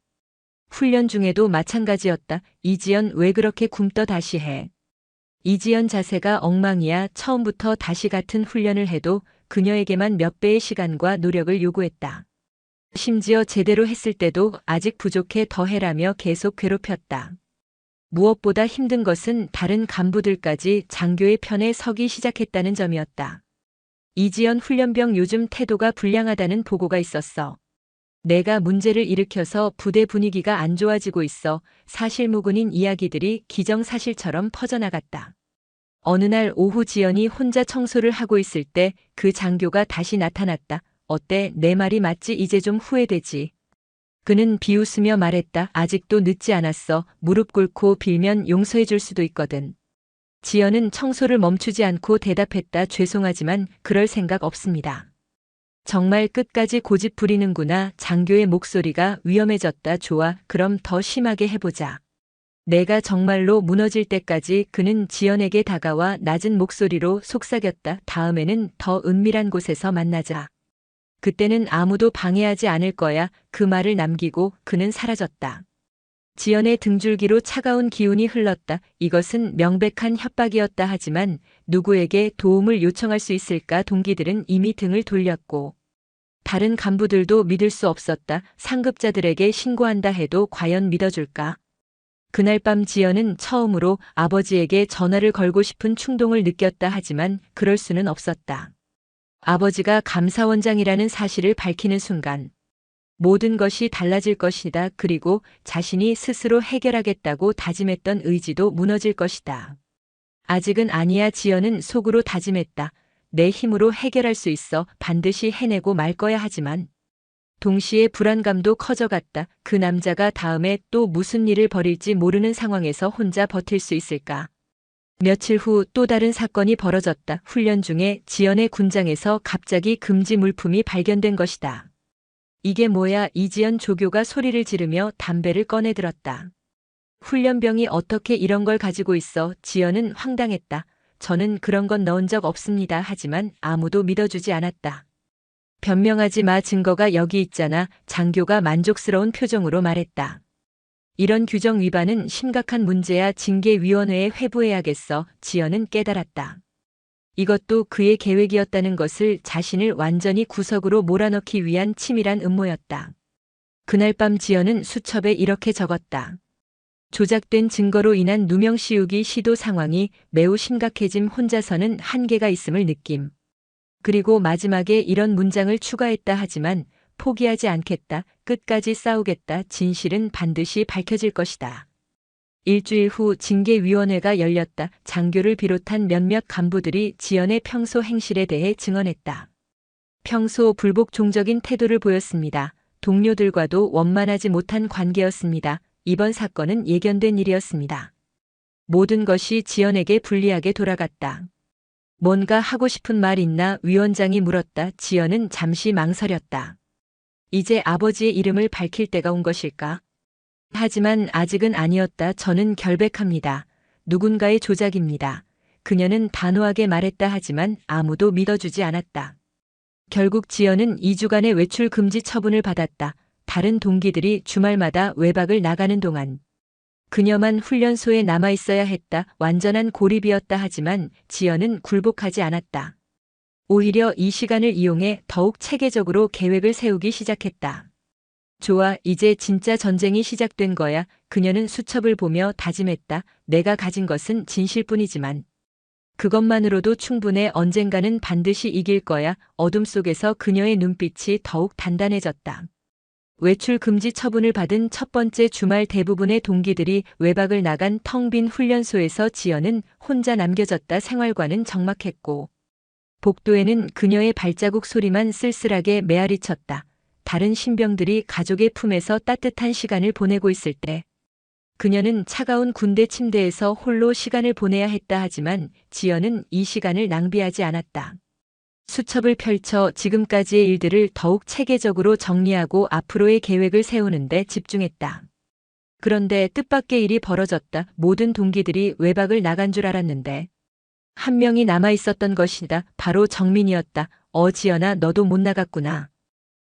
훈련 중에도 마찬가지였다. 이지연, 왜 그렇게 굶떠 다시 해? 이지연 자세가 엉망이야. 처음부터 다시 같은 훈련을 해도 그녀에게만 몇 배의 시간과 노력을 요구했다. 심지어 제대로 했을 때도 아직 부족해, 더 해라며 계속 괴롭혔다. 무엇보다 힘든 것은 다른 간부들까지 장교의 편에 서기 시작했다는 점이었다. 이지연 훈련병, 요즘 태도가 불량하다는 보고가 있었어. 내가 문제를 일으켜서 부대 분위기가 안 좋아지고 있어. 사실무근인 이야기들이 기정사실처럼 퍼져나갔다. 어느 날 오후 지연이 혼자 청소를 하고 있을 때 그 장교가 다시 나타났다. 어때? 내 말이 맞지? 이제 좀 후회되지? 그는 비웃으며 말했다. 아직도 늦지 않았어. 무릎 꿇고 빌면 용서해 줄 수도 있거든. 지연은 청소를 멈추지 않고 대답했다. 죄송하지만 그럴 생각 없습니다. 정말 끝까지 고집 부리는구나. 장교의 목소리가 위험해졌다. 좋아, 그럼 더 심하게 해보자. 내가 정말로 무너질 때까지. 그는 지연에게 다가와 낮은 목소리로 속삭였다. 다음에는 더 은밀한 곳에서 만나자. 그때는 아무도 방해하지 않을 거야. 그 말을 남기고 그는 사라졌다. 지연의 등줄기로 차가운 기운이 흘렀다. 이것은 명백한 협박이었다 하지만 누구에게 도움을 요청할 수 있을까? 동기들은 이미 등을 돌렸고 다른 간부들도 믿을 수 없었다. 상급자들에게 신고한다 해도 과연 믿어줄까? 그날 밤 지연은 처음으로 아버지에게 전화를 걸고 싶은 충동을 느꼈다 하지만 그럴 수는 없었다. 아버지가 감사원장이라는 사실을 밝히는 순간 모든 것이 달라질 것이다. 그리고 자신이 스스로 해결하겠다고 다짐했던 의지도 무너질 것이다. 아직은 아니야. 지연은 속으로 다짐했다. 내 힘으로 해결할 수 있어. 반드시 해내고 말 거야. 하지만 동시에 불안감도 커져갔다. 그 남자가 다음에 또 무슨 일을 벌일지 모르는 상황에서 혼자 버틸 수 있을까? 며칠 후 또 다른 사건이 벌어졌다. 훈련 중에 지연의 군장에서 갑자기 금지 물품이 발견된 것이다. 이게 뭐야? 이지연 조교가 소리를 지르며 담배를 꺼내들었다. 훈련병이 어떻게 이런 걸 가지고 있어? 지연은 황당했다. 저는 그런 건 넣은 적 없습니다. 하지만 아무도 믿어주지 않았다. 변명하지 마. 증거가 여기 있잖아. 장교가 만족스러운 표정으로 말했다. 이런 규정 위반은 심각한 문제야. 징계위원회에 회부해야겠어. 지연은 깨달았다. 이것도 그의 계획이었다는 것을, 자신을 완전히 구석으로 몰아넣기 위한 치밀한 음모였다. 그날 밤 지연은 수첩에 이렇게 적었다. 조작된 증거로 인한 누명 씌우기 시도 상황이 매우 심각해짐. 혼자서는 한계가 있음을 느낌. 그리고 마지막에 이런 문장을 추가했다. 하지만 포기하지 않겠다. 끝까지 싸우겠다. 진실은 반드시 밝혀질 것이다. 일주일 후 징계위원회가 열렸다. 장교를 비롯한 몇몇 간부들이 지연의 평소 행실에 대해 증언했다. 평소 불복종적인 태도를 보였습니다. 동료들과도 원만하지 못한 관계였습니다. 이번 사건은 예견된 일이었습니다. 모든 것이 지연에게 불리하게 돌아갔다. 뭔가 하고 싶은 말 있나? 위원장이 물었다. 지연은 잠시 망설였다. 이제 아버지의 이름을 밝힐 때가 온 것일까? 하지만 아직은 아니었다. 저는 결백합니다. 누군가의 조작입니다. 그녀는 단호하게 말했다. 하지만 아무도 믿어주지 않았다. 결국 지연은 2주간의 외출 금지 처분을 받았다. 다른 동기들이 주말마다 외박을 나가는 동안 그녀만 훈련소에 남아 있어야 했다. 완전한 고립이었다. 하지만 지연은 굴복하지 않았다. 오히려 이 시간을 이용해 더욱 체계적으로 계획을 세우기 시작했다. 좋아, 이제 진짜 전쟁이 시작된 거야. 그녀는 수첩을 보며 다짐했다. 내가 가진 것은 진실뿐이지만 그것만으로도 충분해. 언젠가는 반드시 이길 거야. 어둠 속에서 그녀의 눈빛이 더욱 단단해졌다. 외출 금지 처분을 받은 첫 번째 주말 대부분의 동기들이 외박을 나간 텅 빈 훈련소에서 지연은 혼자 남겨졌다. 생활과는 적막했고 복도에는 그녀의 발자국 소리만 쓸쓸하게 메아리쳤다. 다른 신병들이 가족의 품에서 따뜻한 시간을 보내고 있을 때 그녀는 차가운 군대 침대에서 홀로 시간을 보내야 했다. 하지만 지연은 이 시간을 낭비하지 않았다. 수첩을 펼쳐 지금까지의 일들을 더욱 체계적으로 정리하고 앞으로의 계획을 세우는 데 집중했다. 그런데 뜻밖의 일이 벌어졌다. 모든 동기들이 외박을 나간 줄 알았는데 한 명이 남아 있었던 것이다. 바로 정민이었다. 지연아, 너도 못 나갔구나.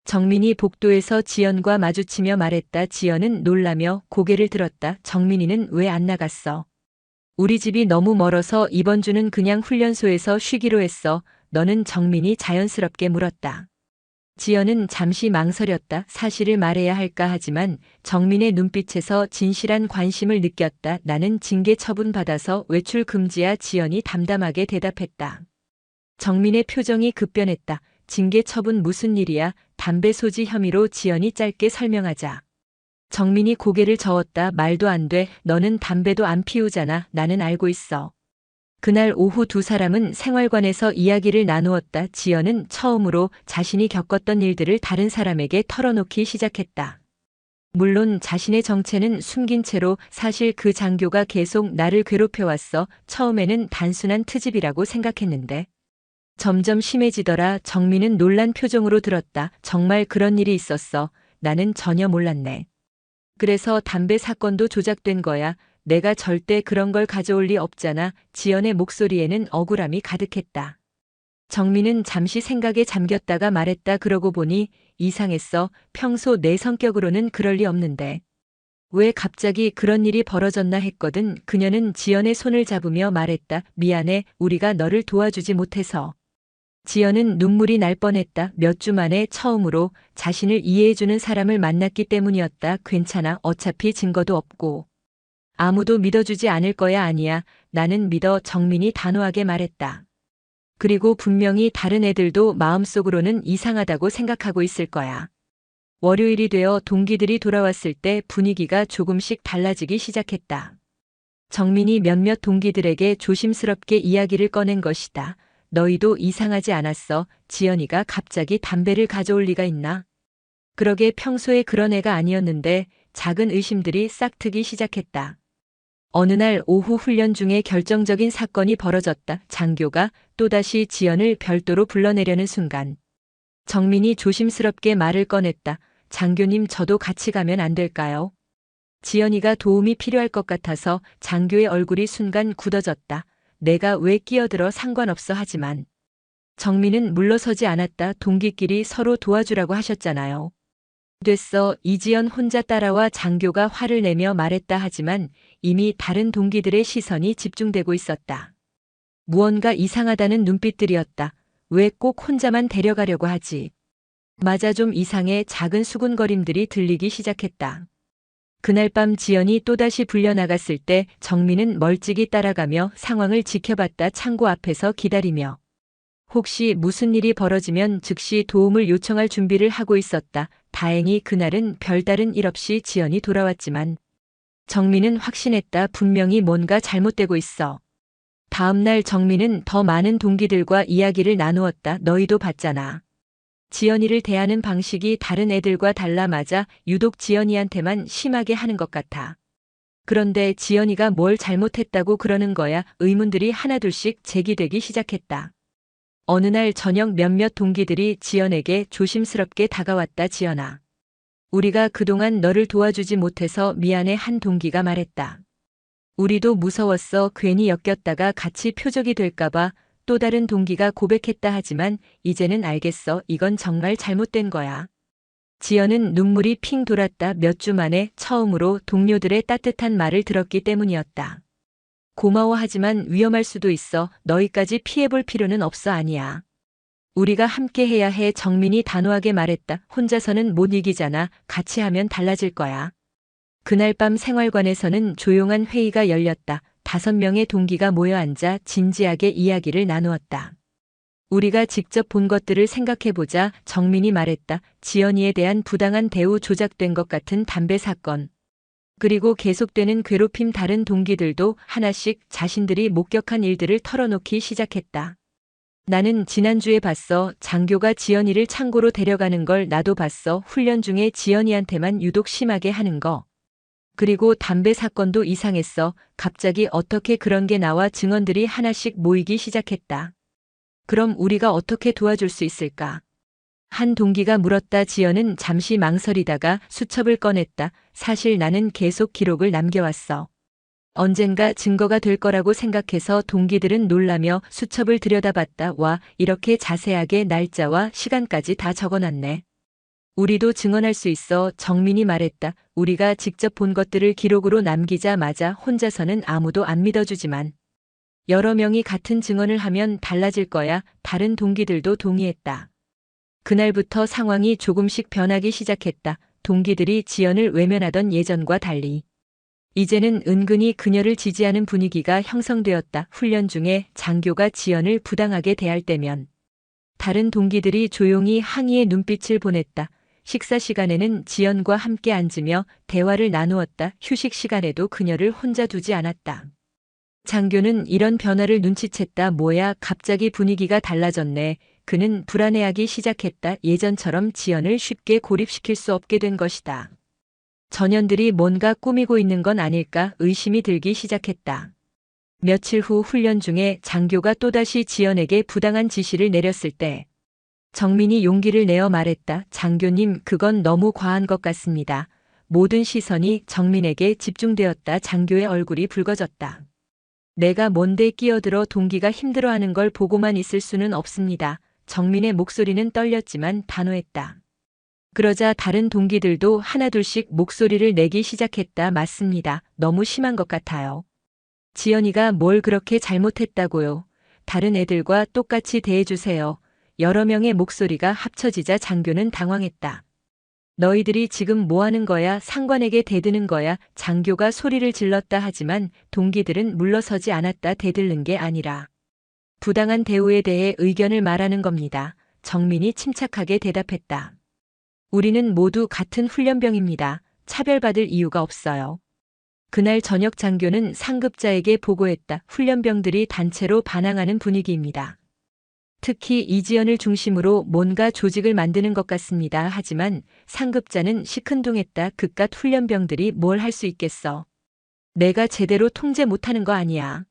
정민이 복도에서 지연과 마주치며 말했다. 지연은 놀라며 고개를 들었다. 정민이는 왜 안 나갔어? 우리 집이 너무 멀어서 이번 주는 그냥 훈련소에서 쉬기로 했어. 너는? 정민이 자연스럽게 물었다. 지연은 잠시 망설였다. 사실을 말해야 할까? 하지만 정민의 눈빛에서 진실한 관심을 느꼈다. 나는 징계 처분 받아서 외출 금지야. 지연이 담담하게 대답했다. 정민의 표정이 급변했다. 징계 처분 무슨 일이야? 담배 소지 혐의로. 지연이 짧게 설명하자 정민이 고개를 저었다. 말도 안 돼. 너는 담배도 안 피우잖아. 나는 알고 있어. 그날 오후 두 사람은 생활관에서 이야기를 나누었다. 지연은 처음으로 자신이 겪었던 일들을 다른 사람에게 털어놓기 시작했다. 물론 자신의 정체는 숨긴 채로 사실 그 장교가 계속 나를 괴롭혀왔어. 처음에는 단순한 트집이라고 생각했는데 점점 심해지더라. 정민은 놀란 표정으로 들었다. 정말 그런 일이 있었어. 나는 전혀 몰랐네. 그래서 담배 사건도 조작된 거야. 내가 절대 그런 걸 가져올 리 없잖아. 지연의 목소리에는 억울함이 가득했다. 정민은 잠시 생각에 잠겼다가 말했다. 그러고 보니 이상했어. 평소 내 성격으로는 그럴 리 없는데. 왜 갑자기 그런 일이 벌어졌나 했거든. 그녀는 지연의 손을 잡으며 말했다. 미안해, 우리가 너를 도와주지 못해서. 지연은 눈물이 날 뻔했다. 몇 주 만에 처음으로 자신을 이해해주는 사람을 만났기 때문이었다. 괜찮아, 어차피 증거도 없고. 아무도 믿어주지 않을 거야. 아니야, 나는 믿어. 정민이 단호하게 말했다. 그리고 분명히 다른 애들도 마음속으로는 이상하다고 생각하고 있을 거야. 월요일이 되어 동기들이 돌아왔을 때 분위기가 조금씩 달라지기 시작했다. 정민이 몇몇 동기들에게 조심스럽게 이야기를 꺼낸 것이다. 너희도 이상하지 않았어? 지연이가 갑자기 담배를 가져올 리가 있나? 그러게 평소에 그런 애가 아니었는데 작은 의심들이 싹트기 시작했다. 어느 날 오후 훈련 중에 결정적인 사건이 벌어졌다. 장교가 또다시 지연을 별도로 불러내려는 순간 정민이 조심스럽게 말을 꺼냈다. 장교님, 저도 같이 가면 안 될까요? 지연이가 도움이 필요할 것 같아서. 장교의 얼굴이 순간 굳어졌다. 내가 왜 끼어들어? 상관없어. 하지만 정민은 물러서지 않았다. 동기끼리 서로 도와주라고 하셨잖아요. 됐어. 이지연 혼자 따라와. 장교가 화를 내며 말했다. 하지만 이미 다른 동기들의 시선이 집중되고 있었다. 무언가 이상하다는 눈빛들이었다. 왜 꼭 혼자만 데려가려고 하지? 맞아, 좀 이상해. 작은 수군거림들이 들리기 시작했다. 그날 밤 지연이 또다시 불려나갔을 때 정민은 멀찍이 따라가며 상황을 지켜봤다. 창고 앞에서 기다리며 혹시 무슨 일이 벌어지면 즉시 도움을 요청할 준비를 하고 있었다. 다행히 그날은 별다른 일 없이 지연이 돌아왔지만 정민은 확신했다. 분명히 뭔가 잘못되고 있어. 다음 날 정민은 더 많은 동기들과 이야기를 나누었다. 너희도 봤잖아. 지연이를 대하는 방식이 다른 애들과 달라. 맞아. 유독 지연이한테만 심하게 하는 것 같아. 그런데 지연이가 뭘 잘못했다고 그러는 거야? 의문들이 하나둘씩 제기되기 시작했다. 어느 날 저녁 몇몇 동기들이 지연에게 조심스럽게 다가왔다. 지연아, 우리가 그동안 너를 도와주지 못해서 미안해. 한 동기가 말했다. 우리도 무서웠어. 괜히 엮였다가 같이 표적이 될까봐. 또 다른 동기가 고백했다. 하지만 이제는 알겠어. 이건 정말 잘못된 거야. 지연은 눈물이 핑 돌았다. 몇 주 만에 처음으로 동료들의 따뜻한 말을 들었기 때문이었다. 고마워하지만 위험할 수도 있어. 너희까지 피해볼 필요는 없어. 아니야. 우리가 함께 해야 해. 정민이 단호하게 말했다. 혼자서는 못 이기잖아. 같이 하면 달라질 거야. 그날 밤 생활관에서는 조용한 회의가 열렸다. 5명의 동기가 모여 앉아 진지하게 이야기를 나누었다. 우리가 직접 본 것들을 생각해보자. 정민이 말했다. 지연이에 대한 부당한 대우, 조작된 것 같은 담배 사건. 그리고 계속되는 괴롭힘. 다른 동기들도 하나씩 자신들이 목격한 일들을 털어놓기 시작했다. 나는 지난주에 봤어. 장교가 지연이를 창고로 데려가는 걸. 나도 봤어. 훈련 중에 지연이한테만 유독 심하게 하는 거. 그리고 담배 사건도 이상했어. 갑자기 어떻게 그런 게 나와? 증언들이 하나씩 모이기 시작했다. 그럼 우리가 어떻게 도와줄 수 있을까? 한 동기가 물었다. 지연은 잠시 망설이다가 수첩을 꺼냈다. 사실 나는 계속 기록을 남겨왔어. 언젠가 증거가 될 거라고 생각해서. 동기들은 놀라며 수첩을 들여다봤다. 와, 이렇게 자세하게 날짜와 시간까지 다 적어놨네. 우리도 증언할 수 있어. 정민이 말했다. 우리가 직접 본 것들을 기록으로 남기자마자 혼자서는 아무도 안 믿어주지만 여러 명이 같은 증언을 하면 달라질 거야. 다른 동기들도 동의했다. 그날부터 상황이 조금씩 변하기 시작했다. 동기들이 지연을 외면하던 예전과 달리 이제는 은근히 그녀를 지지하는 분위기가 형성되었다. 훈련 중에 장교가 지연을 부당하게 대할 때면 다른 동기들이 조용히 항의의 눈빛을 보냈다. 식사 시간에는 지연과 함께 앉으며 대화를 나누었다. 휴식 시간에도 그녀를 혼자 두지 않았다. 장교는 이런 변화를 눈치챘다. 뭐야, 갑자기 분위기가 달라졌네. 그는 불안해하기 시작했다. 예전처럼 지연을 쉽게 고립시킬 수 없게 된 것이다. 전현들이 뭔가 꾸미고 있는 건 아닐까 의심이 들기 시작했다. 며칠 후 훈련 중에 장교가 또다시 지연에게 부당한 지시를 내렸을 때 정민이 용기를 내어 말했다. 장교님, 그건 너무 과한 것 같습니다. 모든 시선이 정민에게 집중되었다. 장교의 얼굴이 붉어졌다. 내가 뭔데 끼어들어? 동기가 힘들어하는 걸 보고만 있을 수는 없습니다. 정민의 목소리는 떨렸지만 단호했다. 그러자 다른 동기들도 하나둘씩 목소리를 내기 시작했다. 맞습니다. 너무 심한 것 같아요. 지연이가 뭘 그렇게 잘못했다고요. 다른 애들과 똑같이 대해주세요. 여러 명의 목소리가 합쳐지자 장교는 당황했다. 너희들이 지금 뭐 하는 거야? 상관에게 대드는 거야? 장교가 소리를 질렀다. 하지만 동기들은 물러서지 않았다. 대들는 게 아니라 부당한 대우에 대해 의견을 말하는 겁니다. 정민이 침착하게 대답했다. 우리는 모두 같은 훈련병입니다. 차별받을 이유가 없어요. 그날 저녁 장교는 상급자에게 보고했다. 훈련병들이 단체로 반항하는 분위기입니다. 특히 이지연을 중심으로 뭔가 조직을 만드는 것 같습니다. 하지만 상급자는 시큰둥했다. 그깟 훈련병들이 뭘 할 수 있겠어. 내가 제대로 통제 못하는 거 아니야.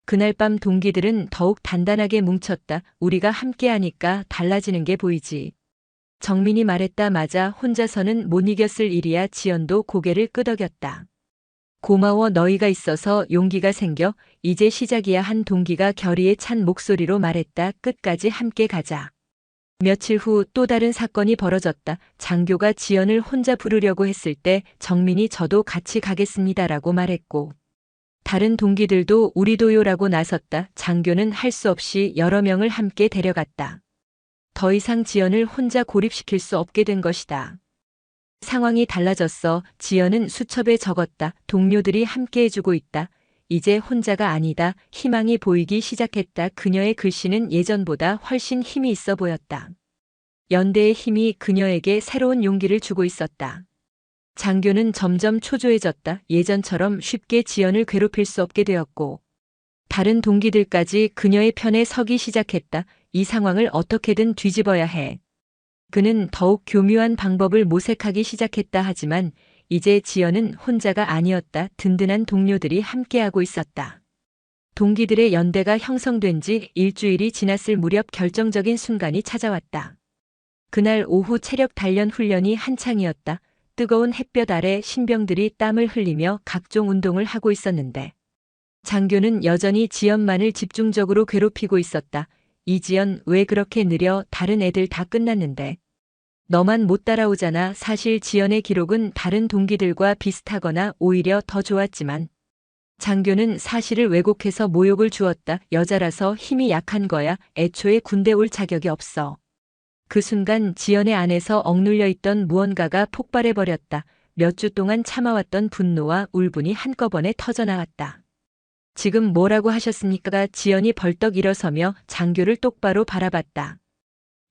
그날 밤 동기들은 더욱 단단하게 뭉쳤다. 우리가 함께하니까 달라지는 게 보이지. 정민이 말했다. 맞아. 혼자서는 못 이겼을 일이야. 지연도 고개를 끄덕였다. 고마워. 너희가 있어서 용기가 생겨. 이제 시작이야. 한 동기가 결의에 찬 목소리로 말했다. 끝까지 함께 가자. 며칠 후 또 다른 사건이 벌어졌다. 장교가 지연을 혼자 부르려고 했을 때 정민이 저도 같이 가겠습니다라고 말했고 다른 동기들도 우리도요라고 나섰다. 장교는 할 수 없이 여러 명을 함께 데려갔다. 더 이상 지연을 혼자 고립시킬 수 없게 된 것이다. 상황이 달라졌어. 지연은 수첩에 적었다. 동료들이 함께 해주고 있다. 이제 혼자가 아니다. 희망이 보이기 시작했다. 그녀의 글씨는 예전보다 훨씬 힘이 있어 보였다. 연대의 힘이 그녀에게 새로운 용기를 주고 있었다. 장교는 점점 초조해졌다. 예전처럼 쉽게 지연을 괴롭힐 수 없게 되었고 다른 동기들까지 그녀의 편에 서기 시작했다. 이 상황을 어떻게든 뒤집어야 해. 그는 더욱 교묘한 방법을 모색하기 시작했다. 하지만 이제 지연은 혼자가 아니었다. 든든한 동료들이 함께하고 있었다. 동기들의 연대가 형성된 지 일주일이 지났을 무렵 결정적인 순간이 찾아왔다. 그날 오후 체력 단련 훈련이 한창이었다. 뜨거운 햇볕 아래 신병들이 땀을 흘리며 각종 운동을 하고 있었는데 장교는 여전히 지연만을 집중적으로 괴롭히고 있었다. 이지연 왜 그렇게 느려? 다른 애들 다 끝났는데. 너만 못 따라오잖아. 사실 지연의 기록은 다른 동기들과 비슷하거나 오히려 더 좋았지만 장교는 사실을 왜곡해서 모욕을 주었다. 여자라서 힘이 약한 거야. 애초에 군대 올 자격이 없어. 그 순간 지연의 안에서 억눌려 있던 무언가가 폭발해버렸다. 몇 주 동안 참아왔던 분노와 울분이 한꺼번에 터져나왔다. 지금 뭐라고 하셨습니까? 지연이 벌떡 일어서며 장교를 똑바로 바라봤다.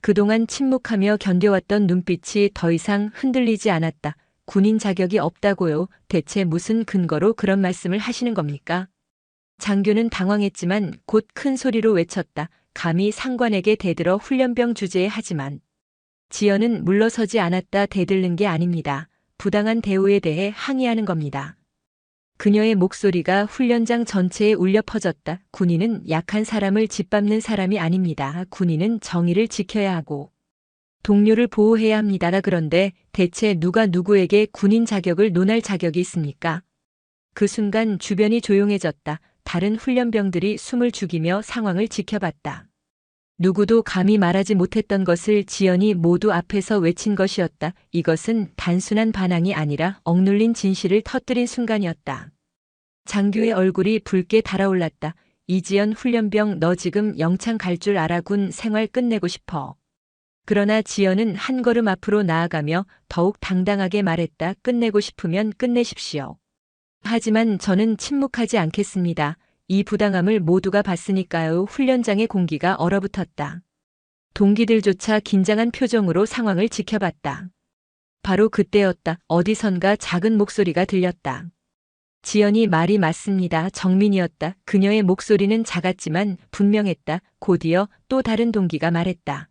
그동안 침묵하며 견뎌왔던 눈빛이 더 이상 흔들리지 않았다. 군인 자격이 없다고요? 대체 무슨 근거로 그런 말씀을 하시는 겁니까? 장교는 당황했지만 곧 큰 소리로 외쳤다. 감히 상관에게 대들어 훈련병 주제에. 하지만 지연은 물러서지 않았다. 대들는 게 아닙니다. 부당한 대우에 대해 항의하는 겁니다. 그녀의 목소리가 훈련장 전체에 울려 퍼졌다. 군인은 약한 사람을 짓밟는 사람이 아닙니다. 군인은 정의를 지켜야 하고 동료를 보호해야 합니다. 그런데 대체 누가 누구에게 군인 자격을 논할 자격이 있습니까? 그 순간 주변이 조용해졌다. 다른 훈련병들이 숨을 죽이며 상황을 지켜봤다. 누구도 감히 말하지 못했던 것을 지연이 모두 앞에서 외친 것이었다. 이것은 단순한 반항이 아니라 억눌린 진실을 터뜨린 순간이었다. 장교의 얼굴이 붉게 달아올랐다. 이지연 훈련병, 너 지금 영창 갈 줄 알아? 군 생활 끝내고 싶어. 그러나 지연은 한 걸음 앞으로 나아가며 더욱 당당하게 말했다. 끝내고 싶으면 끝내십시오. 하지만 저는 침묵하지 않겠습니다. 이 부당함을 모두가 봤으니까요. 훈련장의 공기가 얼어붙었다. 동기들조차 긴장한 표정으로 상황을 지켜봤다. 바로 그때였다. 어디선가 작은 목소리가 들렸다. 지연이 말이 맞습니다. 정민이었다. 그녀의 목소리는 작았지만 분명했다. 곧이어 또 다른 동기가 말했다.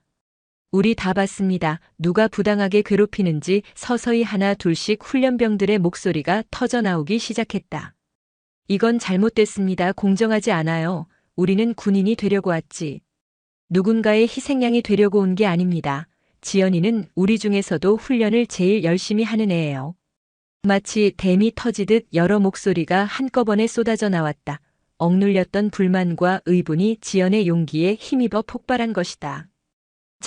우리 다 봤습니다. 누가 부당하게 괴롭히는지. 서서히 하나 둘씩 훈련병들의 목소리가 터져나오기 시작했다. 이건 잘못됐습니다. 공정하지 않아요. 우리는 군인이 되려고 왔지. 누군가의 희생양이 되려고 온 게 아닙니다. 지연이는 우리 중에서도 훈련을 제일 열심히 하는 애예요. 마치 댐이 터지듯 여러 목소리가 한꺼번에 쏟아져 나왔다. 억눌렸던 불만과 의분이 지연의 용기에 힘입어 폭발한 것이다.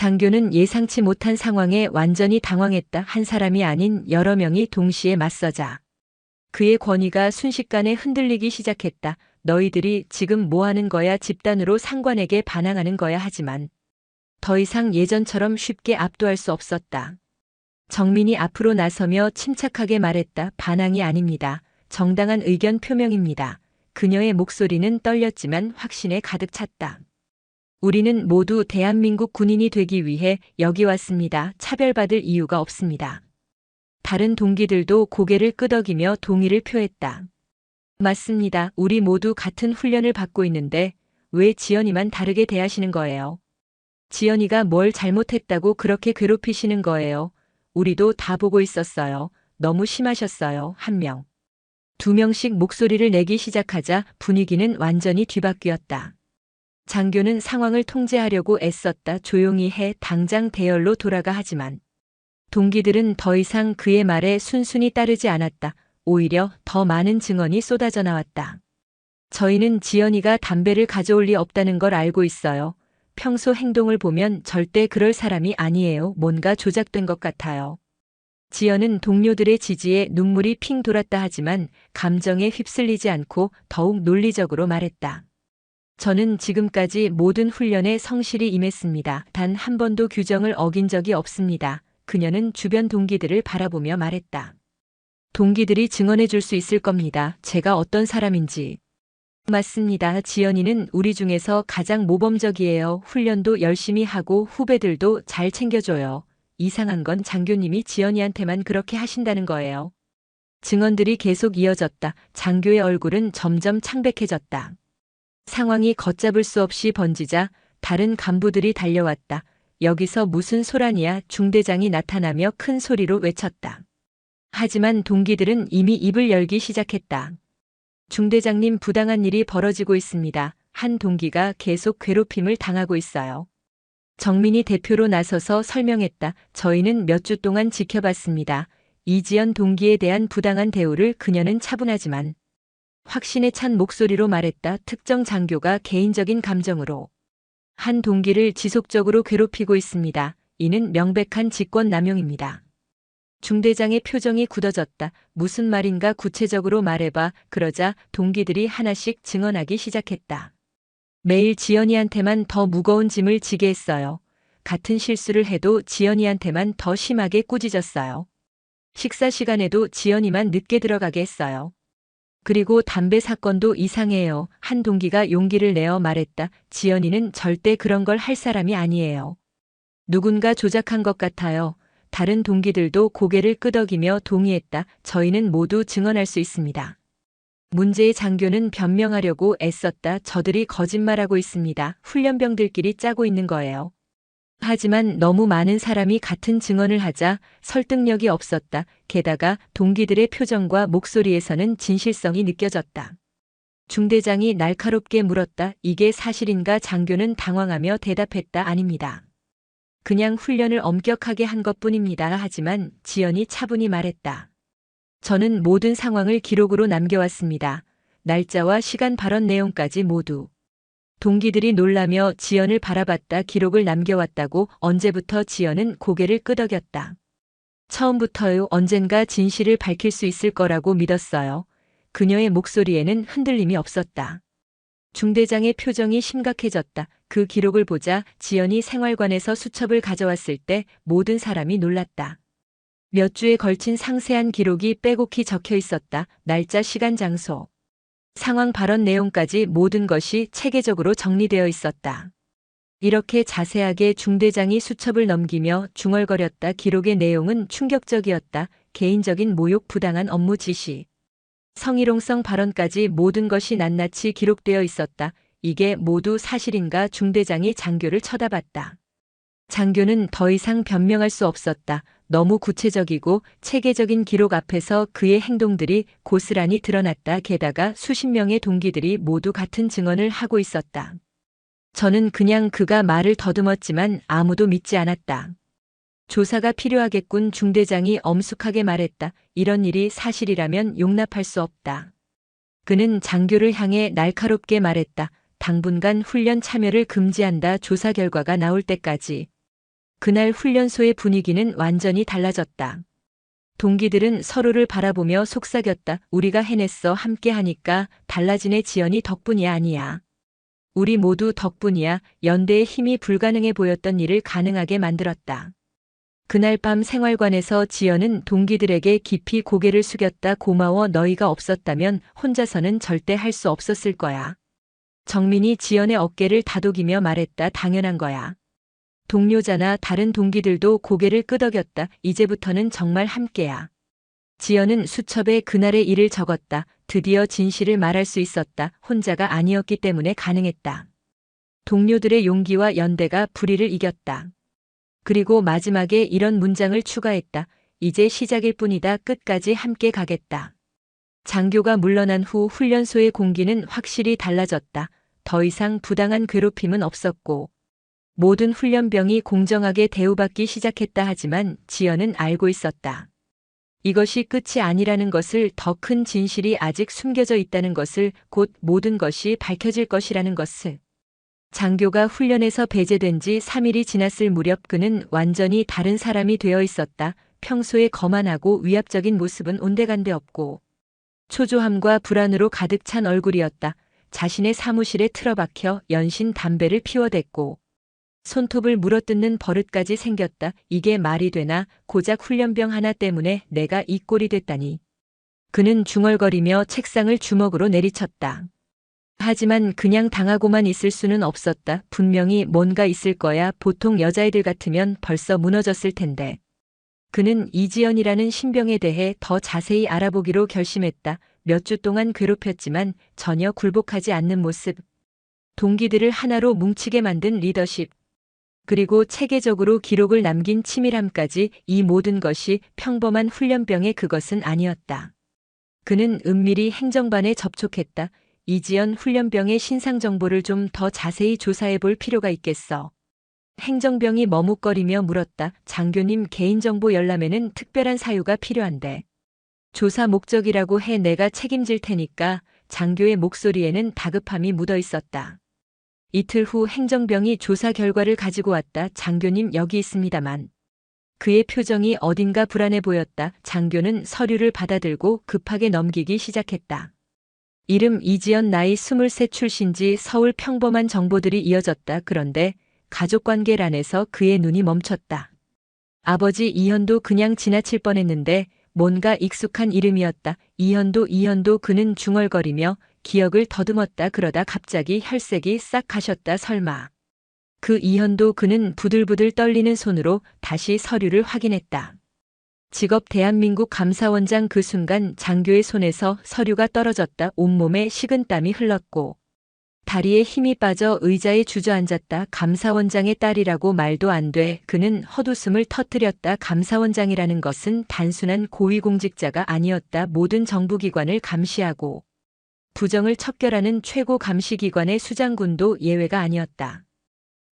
장교는 예상치 못한 상황에 완전히 당황했다. 한 사람이 아닌 여러 명이 동시에 맞서자 그의 권위가 순식간에 흔들리기 시작했다. 너희들이 지금 뭐 하는 거야? 집단으로 상관에게 반항하는 거야. 하지만 더 이상 예전처럼 쉽게 압도할 수 없었다. 정민이 앞으로 나서며 침착하게 말했다. 반항이 아닙니다. 정당한 의견 표명입니다. 그녀의 목소리는 떨렸지만 확신에 가득 찼다. 우리는 모두 대한민국 군인이 되기 위해 여기 왔습니다. 차별받을 이유가 없습니다. 다른 동기들도 고개를 끄덕이며 동의를 표했다. 맞습니다. 우리 모두 같은 훈련을 받고 있는데 왜 지연이만 다르게 대하시는 거예요? 지연이가 뭘 잘못했다고 그렇게 괴롭히시는 거예요? 우리도 다 보고 있었어요. 너무 심하셨어요. 한 명, 두 명씩 목소리를 내기 시작하자 분위기는 완전히 뒤바뀌었다. 장교는 상황을 통제하려고 애썼다. 조용히 해. 당장 대열로 돌아가. 하지만 동기들은 더 이상 그의 말에 순순히 따르지 않았다. 오히려 더 많은 증언이 쏟아져 나왔다. 저희는 지연이가 담배를 가져올 리 없다는 걸 알고 있어요. 평소 행동을 보면 절대 그럴 사람이 아니에요. 뭔가 조작된 것 같아요. 지연은 동료들의 지지에 눈물이 핑 돌았다. 하지만 감정에 휩쓸리지 않고 더욱 논리적으로 말했다. 저는 지금까지 모든 훈련에 성실히 임했습니다. 단 한 번도 규정을 어긴 적이 없습니다. 그녀는 주변 동기들을 바라보며 말했다. 동기들이 증언해 줄 수 있을 겁니다. 제가 어떤 사람인지. 맞습니다. 지연이는 우리 중에서 가장 모범적이에요. 훈련도 열심히 하고 후배들도 잘 챙겨줘요. 이상한 건 장교님이 지연이한테만 그렇게 하신다는 거예요. 증언들이 계속 이어졌다. 장교의 얼굴은 점점 창백해졌다. 상황이 걷잡을 수 없이 번지자 다른 간부들이 달려왔다. 여기서 무슨 소란이야? 중대장이 나타나며 큰 소리로 외쳤다. 하지만 동기들은 이미 입을 열기 시작했다. 중대장님, 부당한 일이 벌어지고 있습니다. 한 동기가 계속 괴롭힘을 당하고 있어요. 정민이 대표로 나서서 설명했다. 저희는 몇 주 동안 지켜봤습니다. 이지연 동기에 대한 부당한 대우를. 그녀는 차분하지만 확신에 찬 목소리로 말했다. 특정 장교가 개인적인 감정으로 한 동기를 지속적으로 괴롭히고 있습니다. 이는 명백한 직권 남용입니다. 중대장의 표정이 굳어졌다. 무슨 말인가 구체적으로 말해봐. 그러자 동기들이 하나씩 증언하기 시작했다. 매일 지연이한테만 더 무거운 짐을 지게 했어요. 같은 실수를 해도 지연이한테만 더 심하게 꾸짖었어요. 식사 시간에도 지연이만 늦게 들어가게 했어요. 그리고 담배 사건도 이상해요. 한 동기가 용기를 내어 말했다. 지연이는 절대 그런 걸 할 사람이 아니에요. 누군가 조작한 것 같아요. 다른 동기들도 고개를 끄덕이며 동의했다. 저희는 모두 증언할 수 있습니다. 문제의 장교는 변명하려고 애썼다. 저들이 거짓말하고 있습니다. 훈련병들끼리 짜고 있는 거예요. 하지만 너무 많은 사람이 같은 증언을 하자 설득력이 없었다. 게다가 동기들의 표정과 목소리에서는 진실성이 느껴졌다. 중대장이 날카롭게 물었다. 이게 사실인가? 장교는 당황하며 대답했다. 아닙니다. 그냥 훈련을 엄격하게 한 것뿐입니다. 하지만 지연이 차분히 말했다. 저는 모든 상황을 기록으로 남겨왔습니다. 날짜와 시간, 발언 내용까지 모두. 동기들이 놀라며 지연을 바라봤다. 기록을 남겨왔다고? 언제부터? 지연은 고개를 끄덕였다. 처음부터요. 언젠가 진실을 밝힐 수 있을 거라고 믿었어요. 그녀의 목소리에는 흔들림이 없었다. 중대장의 표정이 심각해졌다. 그 기록을 보자 지연이 생활관에서 수첩을 가져왔을 때 모든 사람이 놀랐다. 몇 주에 걸친 상세한 기록이 빼곡히 적혀 있었다. 날짜, 시간, 장소, 상황, 발언 내용까지 모든 것이 체계적으로 정리되어 있었다. 이렇게 자세하게 중대장이 수첩을 넘기며 중얼거렸다. 기록의 내용은 충격적이었다. 개인적인 모욕, 부당한 업무 지시, 성희롱성 발언까지 모든 것이 낱낱이 기록되어 있었다. 이게 모두 사실인가? 중대장이 장교를 쳐다봤다. 장교는 더 이상 변명할 수 없었다. 너무 구체적이고 체계적인 기록 앞에서 그의 행동들이 고스란히 드러났다. 게다가 수십 명의 동기들이 모두 같은 증언을 하고 있었다. 저는 그냥 그가 말을 더듬었지만 아무도 믿지 않았다. 조사가 필요하겠군. 중대장이 엄숙하게 말했다. 이런 일이 사실이라면 용납할 수 없다. 그는 장교를 향해 날카롭게 말했다. 당분간 훈련 참여를 금지한다. 조사 결과가 나올 때까지. 그날 훈련소의 분위기는 완전히 달라졌다. 동기들은 서로를 바라보며 속삭였다. 우리가 해냈어. 함께 하니까 달라지네. 지연이 덕분이 아니야. 우리 모두 덕분이야. 연대의 힘이 불가능해 보였던 일을 가능하게 만들었다. 그날 밤 생활관에서 지연은 동기들에게 깊이 고개를 숙였다. 고마워. 너희가 없었다면 혼자서는 절대 할 수 없었을 거야. 정민이 지연의 어깨를 다독이며 말했다. 당연한 거야. 동료자나 다른 동기들도 고개를 끄덕였다. 이제부터는 정말 함께야. 지연은 수첩에 그날의 일을 적었다. 드디어 진실을 말할 수 있었다. 혼자가 아니었기 때문에 가능했다. 동료들의 용기와 연대가 불의를 이겼다. 그리고 마지막에 이런 문장을 추가했다. 이제 시작일 뿐이다. 끝까지 함께 가겠다. 장교가 물러난 후 훈련소의 공기는 확실히 달라졌다. 더 이상 부당한 괴롭힘은 없었고 모든 훈련병이 공정하게 대우받기 시작했다. 하지만 지연은 알고 있었다. 이것이 끝이 아니라는 것을, 더 큰 진실이 아직 숨겨져 있다는 것을, 곧 모든 것이 밝혀질 것이라는 것을. 장교가 훈련에서 배제된 지 3일이 지났을 무렵 그는 완전히 다른 사람이 되어 있었다. 평소에 거만하고 위압적인 모습은 온데간데 없고 초조함과 불안으로 가득 찬 얼굴이었다. 자신의 사무실에 틀어박혀 연신 담배를 피워댔고 손톱을 물어뜯는 버릇까지 생겼다. 이게 말이 되나? 고작 훈련병 하나 때문에 내가 이 꼴이 됐다니. 그는 중얼거리며 책상을 주먹으로 내리쳤다. 하지만 그냥 당하고만 있을 수는 없었다. 분명히 뭔가 있을 거야. 보통 여자애들 같으면 벌써 무너졌을 텐데. 그는 이지연이라는 신병에 대해 더 자세히 알아보기로 결심했다. 몇 주 동안 괴롭혔지만 전혀 굴복하지 않는 모습. 동기들을 하나로 뭉치게 만든 리더십. 그리고 체계적으로 기록을 남긴 치밀함까지, 이 모든 것이 평범한 훈련병의 그것은 아니었다. 그는 은밀히 행정반에 접촉했다. 이지연 훈련병의 신상 정보를 좀 더 자세히 조사해 볼 필요가 있겠어. 행정병이 머뭇거리며 물었다. 장교님, 개인정보 열람에는 특별한 사유가 필요한데. 조사 목적이라고 해. 내가 책임질 테니까. 장교의 목소리에는 다급함이 묻어 있었다. 이틀 후 행정병이 조사 결과를 가지고 왔다. 장교님, 여기 있습니다만. 그의 표정이 어딘가 불안해 보였다. 장교는 서류를 받아들고 급하게 넘기기 시작했다. 이름 이지연, 나이 23, 출신지 서울. 평범한 정보들이 이어졌다. 그런데 가족관계란에서 그의 눈이 멈췄다. 아버지 이현도. 그냥 지나칠 뻔했는데 뭔가 익숙한 이름이었다. 이현도. 그는 중얼거리며 기억을 더듬었다. 그러다 갑자기 혈색이 싹 가셨다. 설마. 그 이현도. 그는 부들부들 떨리는 손으로 다시 서류를 확인했다. 직업 대한민국 감사원장. 그 순간 장교의 손에서 서류가 떨어졌다. 온몸에 식은땀이 흘렀고 다리에 힘이 빠져 의자에 주저앉았다. 감사원장의 딸이라고 말도 안 돼. 그는 헛웃음을 터뜨렸다. 감사원장이라는 것은 단순한 고위공직자가 아니었다. 모든 정부기관을 감시하고 부정을 척결하는 최고 감시기관의 수장군도 예외가 아니었다.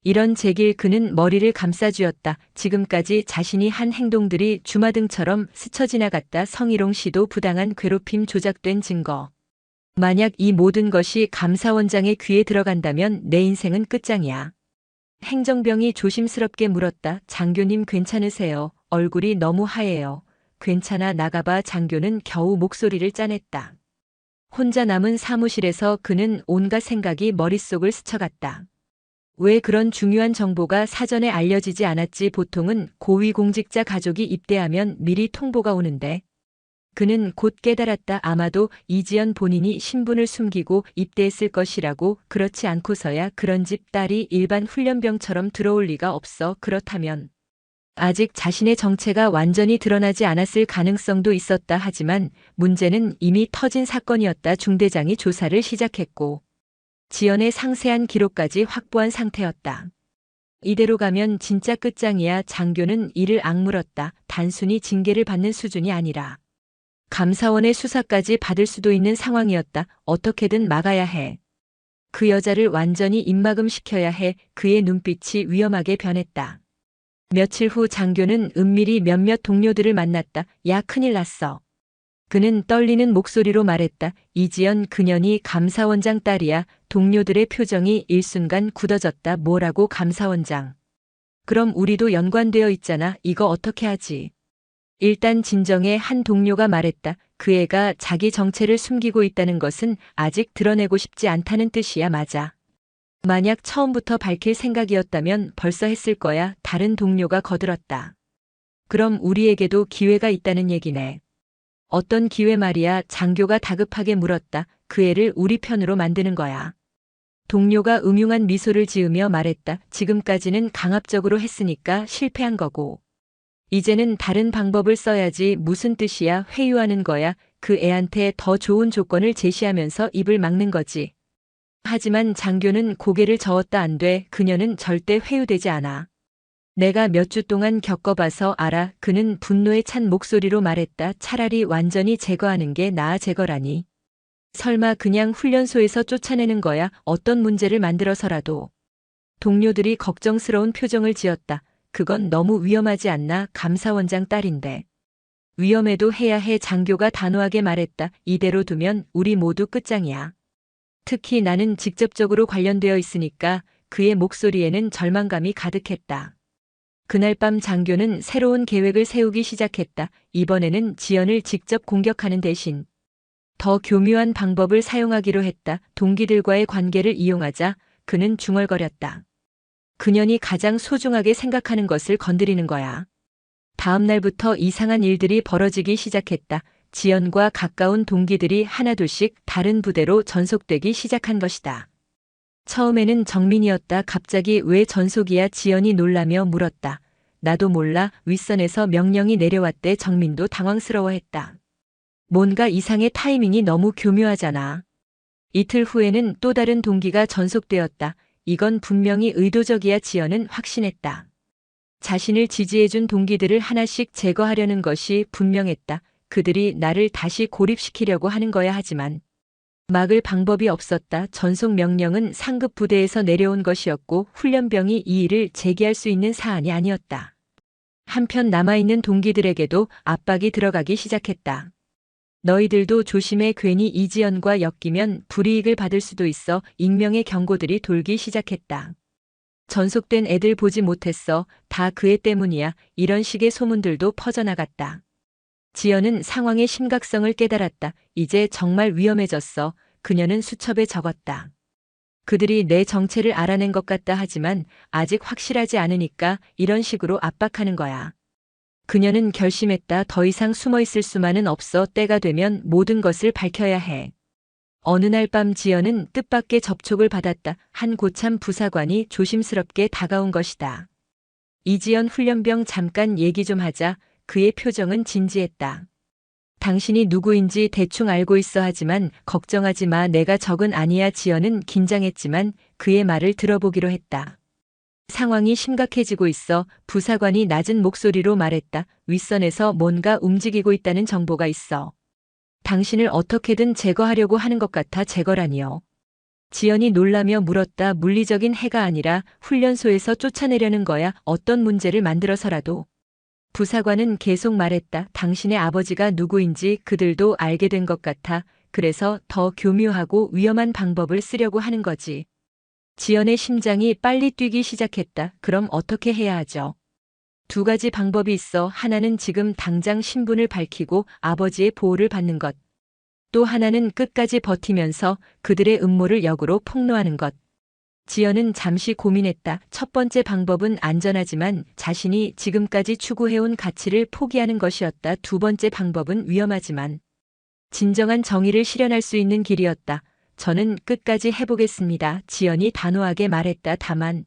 이런 제길 그는 머리를 감싸쥐었다. 지금까지 자신이 한 행동들이 주마등처럼 스쳐 지나갔다. 성희롱 시도, 부당한 괴롭힘, 조작된 증거. 만약 이 모든 것이 감사원장의 귀에 들어간다면 내 인생은 끝장이야. 행정병이 조심스럽게 물었다. 장교님, 괜찮으세요? 얼굴이 너무 하얘요. 괜찮아, 나가봐. 장교는 겨우 목소리를 짜냈다. 혼자 남은 사무실에서 그는 온갖 생각이 머릿속을 스쳐갔다. 왜 그런 중요한 정보가 사전에 알려지지 않았지? 보통은 고위공직자 가족이 입대하면 미리 통보가 오는데. 그는 곧 깨달았다. 아마도 이지연 본인이 신분을 숨기고 입대했을 것이라고. 그렇지 않고서야 그런 집 딸이 일반 훈련병처럼 들어올 리가 없어. 그렇다면 아직 자신의 정체가 완전히 드러나지 않았을 가능성도 있었다. 하지만 문제는 이미 터진 사건이었다. 중대장이 조사를 시작했고 지연의 상세한 기록까지 확보한 상태였다. 이대로 가면 진짜 끝장이야. 장교는 이를 악물었다. 단순히 징계를 받는 수준이 아니라 감사원의 수사까지 받을 수도 있는 상황이었다. 어떻게든 막아야 해. 그 여자를 완전히 입막음시켜야 해. 그의 눈빛이 위험하게 변했다. 며칠 후 장교는 은밀히 몇몇 동료들을 만났다. 야, 큰일 났어. 그는 떨리는 목소리로 말했다. 이지연, 그년이 감사원장 딸이야. 동료들의 표정이 일순간 굳어졌다. 뭐라고? 감사원장. 그럼 우리도 연관되어 있잖아. 이거 어떻게 하지? 일단 진정의 한 동료가 말했다. 그 애가 자기 정체를 숨기고 있다는 것은 아직 드러내고 싶지 않다는 뜻이야. 맞아. 만약 처음부터 밝힐 생각이었다면 벌써 했을 거야. 다른 동료가 거들었다. 그럼 우리에게도 기회가 있다는 얘기네. 어떤 기회 말이야. 장교가 다급하게 물었다. 그 애를 우리 편으로 만드는 거야. 동료가 음흉한 미소를 지으며 말했다. 지금까지는 강압적으로 했으니까 실패한 거고. 이제는 다른 방법을 써야지. 무슨 뜻이야? 회유하는 거야. 그 애한테 더 좋은 조건을 제시하면서 입을 막는 거지. 하지만 장교는 고개를 저었다. 안 돼. 그녀는 절대 회유되지 않아. 내가 몇 주 동안 겪어봐서 알아. 그는 분노에 찬 목소리로 말했다. 차라리 완전히 제거하는 게 나아. 제거라니. 설마 그냥 훈련소에서 쫓아내는 거야? 어떤 문제를 만들어서라도. 동료들이 걱정스러운 표정을 지었다. 그건 너무 위험하지 않나? 감사원장 딸인데. 위험해도 해야 해. 장교가 단호하게 말했다. 이대로 두면 우리 모두 끝장이야. 특히 나는 직접적으로 관련되어 있으니까. 그의 목소리에는 절망감이 가득했다. 그날 밤 장교는 새로운 계획을 세우기 시작했다. 이번에는 지연을 직접 공격하는 대신 더 교묘한 방법을 사용하기로 했다. 동기들과의 관계를 이용하자. 그는 중얼거렸다. 그년이 가장 소중하게 생각하는 것을 건드리는 거야. 다음 날부터 이상한 일들이 벌어지기 시작했다. 지연과 가까운 동기들이 하나둘씩 다른 부대로 전속되기 시작한 것이다. 처음에는 정민이었다. 갑자기 왜 전속이야? 지연이 놀라며 물었다. 나도 몰라. 윗선에서 명령이 내려왔대. 정민도 당황스러워했다. 뭔가 이상해. 타이밍이 너무 교묘하잖아. 이틀 후에는 또 다른 동기가 전속되었다. 이건 분명히 의도적이야. 지연은 확신했다. 자신을 지지해준 동기들을 하나씩 제거하려는 것이 분명했다. 그들이 나를 다시 고립시키려고 하는 거야. 하지만 막을 방법이 없었다. 전속 명령은 상급 부대에서 내려온 것이었고 훈련병이 이 일을 제기할 수 있는 사안이 아니었다. 한편 남아있는 동기들에게도 압박이 들어가기 시작했다. 너희들도 조심해. 괜히 이지연과 엮이면 불이익을 받을 수도 있어. 익명의 경고들이 돌기 시작했다. 전속된 애들 보지 못했어. 다 그 애 때문이야. 이런 식의 소문들도 퍼져나갔다. 지연은 상황의 심각성을 깨달았다. 이제 정말 위험해졌어. 그녀는 수첩에 적었다. 그들이 내 정체를 알아낸 것 같다. 하지만 아직 확실하지 않으니까 이런 식으로 압박하는 거야. 그녀는 결심했다. 더 이상 숨어 있을 수만은 없어. 때가 되면 모든 것을 밝혀야 해. 어느 날 밤 지연은 뜻밖의 접촉을 받았다. 한 고참 부사관이 조심스럽게 다가온 것이다. 이지연 훈련병, 잠깐 얘기 좀 하자. 그의 표정은 진지했다. 당신이 누구인지 대충 알고 있어. 하지만 걱정하지 마. 내가 적은 아니야. 지연은 긴장했지만 그의 말을 들어보기로 했다. 상황이 심각해지고 있어. 부사관이 낮은 목소리로 말했다. 윗선에서 뭔가 움직이고 있다는 정보가 있어. 당신을 어떻게든 제거하려고 하는 것 같아. 제거라니요. 지연이 놀라며 물었다. 물리적인 해가 아니라 훈련소에서 쫓아내려는 거야. 어떤 문제를 만들어서라도. 부사관은 계속 말했다. 당신의 아버지가 누구인지 그들도 알게 된 것 같아. 그래서 더 교묘하고 위험한 방법을 쓰려고 하는 거지. 지연의 심장이 빨리 뛰기 시작했다. 그럼 어떻게 해야 하죠? 두 가지 방법이 있어. 하나는 지금 당장 신분을 밝히고 아버지의 보호를 받는 것. 또 하나는 끝까지 버티면서 그들의 음모를 역으로 폭로하는 것. 지연은 잠시 고민했다. 첫 번째 방법은 안전하지만 자신이 지금까지 추구해온 가치를 포기하는 것이었다. 두 번째 방법은 위험하지만 진정한 정의를 실현할 수 있는 길이었다. 저는 끝까지 해보겠습니다. 지연이 단호하게 말했다. 다만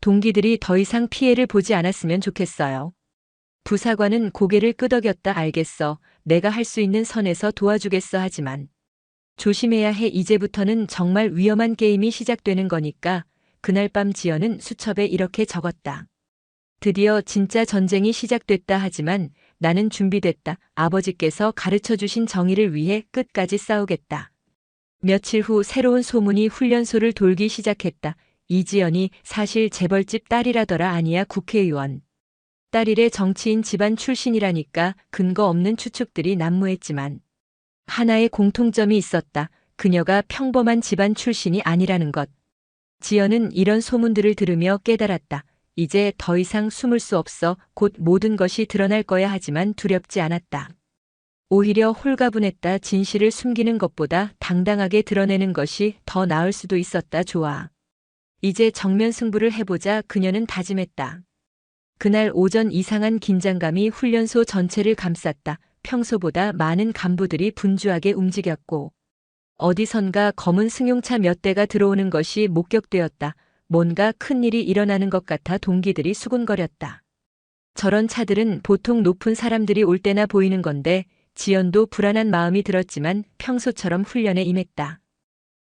동기들이 더 이상 피해를 보지 않았으면 좋겠어요. 부사관은 고개를 끄덕였다. 알겠어. 내가 할 수 있는 선에서 도와주겠어. 하지만 조심해야 해. 이제부터는 정말 위험한 게임이 시작되는 거니까. 그날 밤 지연은 수첩에 이렇게 적었다. 드디어 진짜 전쟁이 시작됐다. 하지만 나는 준비됐다. 아버지께서 가르쳐 주신 정의를 위해 끝까지 싸우겠다. 며칠 후 새로운 소문이 훈련소를 돌기 시작했다. 이지연이 사실 재벌집 딸이라더라. 아니야, 국회의원 딸이래. 정치인 집안 출신이라니까. 근거 없는 추측들이 난무했지만 하나의 공통점이 있었다. 그녀가 평범한 집안 출신이 아니라는 것. 지연은 이런 소문들을 들으며 깨달았다. 이제 더 이상 숨을 수 없어 곧 모든 것이 드러날 거야 하지만 두렵지 않았다. 오히려 홀가분했다. 진실을 숨기는 것보다 당당하게 드러내는 것이 더 나을 수도 있었다. 좋아. 이제 정면 승부를 해보자. 그녀는 다짐했다. 그날 오전 이상한 긴장감이 훈련소 전체를 감쌌다. 평소보다 많은 간부들이 분주하게 움직였고 어디선가 검은 승용차 몇 대가 들어오는 것이 목격되었다. 뭔가 큰일이 일어나는 것 같아 동기들이 수군거렸다. 저런 차들은 보통 높은 사람들이 올 때나 보이는 건데 지연도 불안한 마음이 들었지만 평소처럼 훈련에 임했다.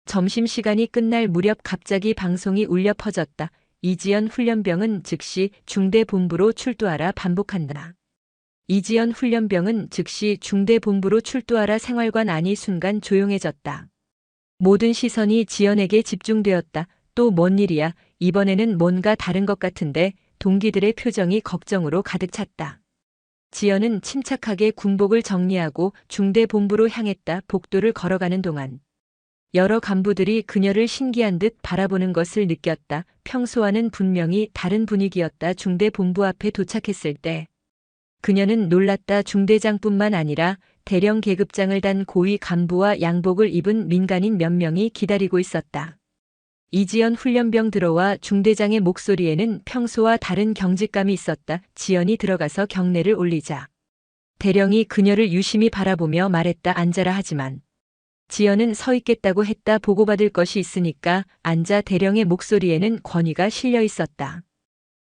점심시간이 끝날 무렵 갑자기 방송이 울려 퍼졌다. 이지연 훈련병은 즉시 중대본부로 출두하라 반복한다. 이지연 훈련병은 즉시 중대본부로 출두하라. 생활관 안이 순간 조용해졌다. 모든 시선이 지연에게 집중되었다. 또 뭔 일이야? 이번에는 뭔가 다른 것 같은데 동기들의 표정이 걱정으로 가득 찼다. 지연은 침착하게 군복을 정리하고 중대본부로 향했다. 복도를 걸어가는 동안 여러 간부들이 그녀를 신기한 듯 바라보는 것을 느꼈다. 평소와는 분명히 다른 분위기였다. 중대본부 앞에 도착했을 때 그녀는 놀랐다. 중대장뿐만 아니라 대령 계급장을 단 고위 간부와 양복을 입은 민간인 몇 명이 기다리고 있었다. 이지연 훈련병 들어와 중대장의 목소리에는 평소와 다른 경직감이 있었다. 지연이 들어가서 경례를 올리자 대령이 그녀를 유심히 바라보며 말했다. 앉아라. 하지만 지연은 서 있겠다고 했다. 보고받을 것이 있으니까 앉아. 대령의 목소리에는 권위가 실려 있었다.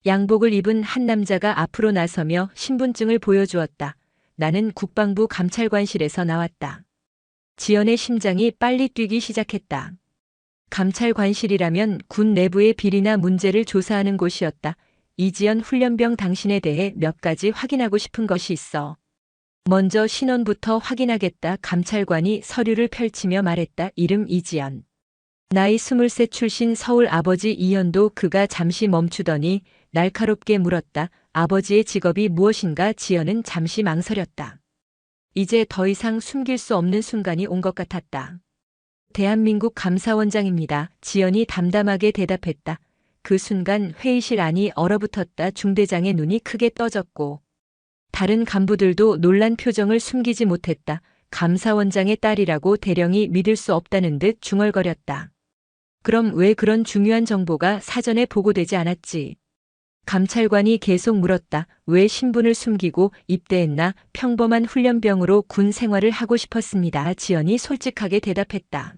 양복을 입은 한 남자가 앞으로 나서며 신분증을 보여주었다. 나는 국방부 감찰관실에서 나왔다. 지연의 심장이 빨리 뛰기 시작했다. 감찰관실이라면 군 내부의 비리나 문제를 조사하는 곳이었다. 이지연 훈련병 당신에 대해 몇 가지 확인하고 싶은 것이 있어. 먼저 신원부터 확인하겠다. 감찰관이 서류를 펼치며 말했다. 이름 이지연. 나이 23 출신 서울 아버지 이현도. 그가 잠시 멈추더니 날카롭게 물었다. 아버지의 직업이 무엇인가? 지연은 잠시 망설였다. 이제 더 이상 숨길 수 없는 순간이 온 것 같았다. 대한민국 감사원장입니다. 지연이 담담하게 대답했다. 그 순간 회의실 안이 얼어붙었다. 중대장의 눈이 크게 떠졌고 다른 간부들도 놀란 표정을 숨기지 못했다. 감사원장의 딸이라고 대령이 믿을 수 없다는 듯 중얼거렸다. 그럼 왜 그런 중요한 정보가 사전에 보고되지 않았지? 감찰관이 계속 물었다. 왜 신분을 숨기고 입대했나? 평범한 훈련병으로 군 생활을 하고 싶었습니다. 지연이 솔직하게 대답했다.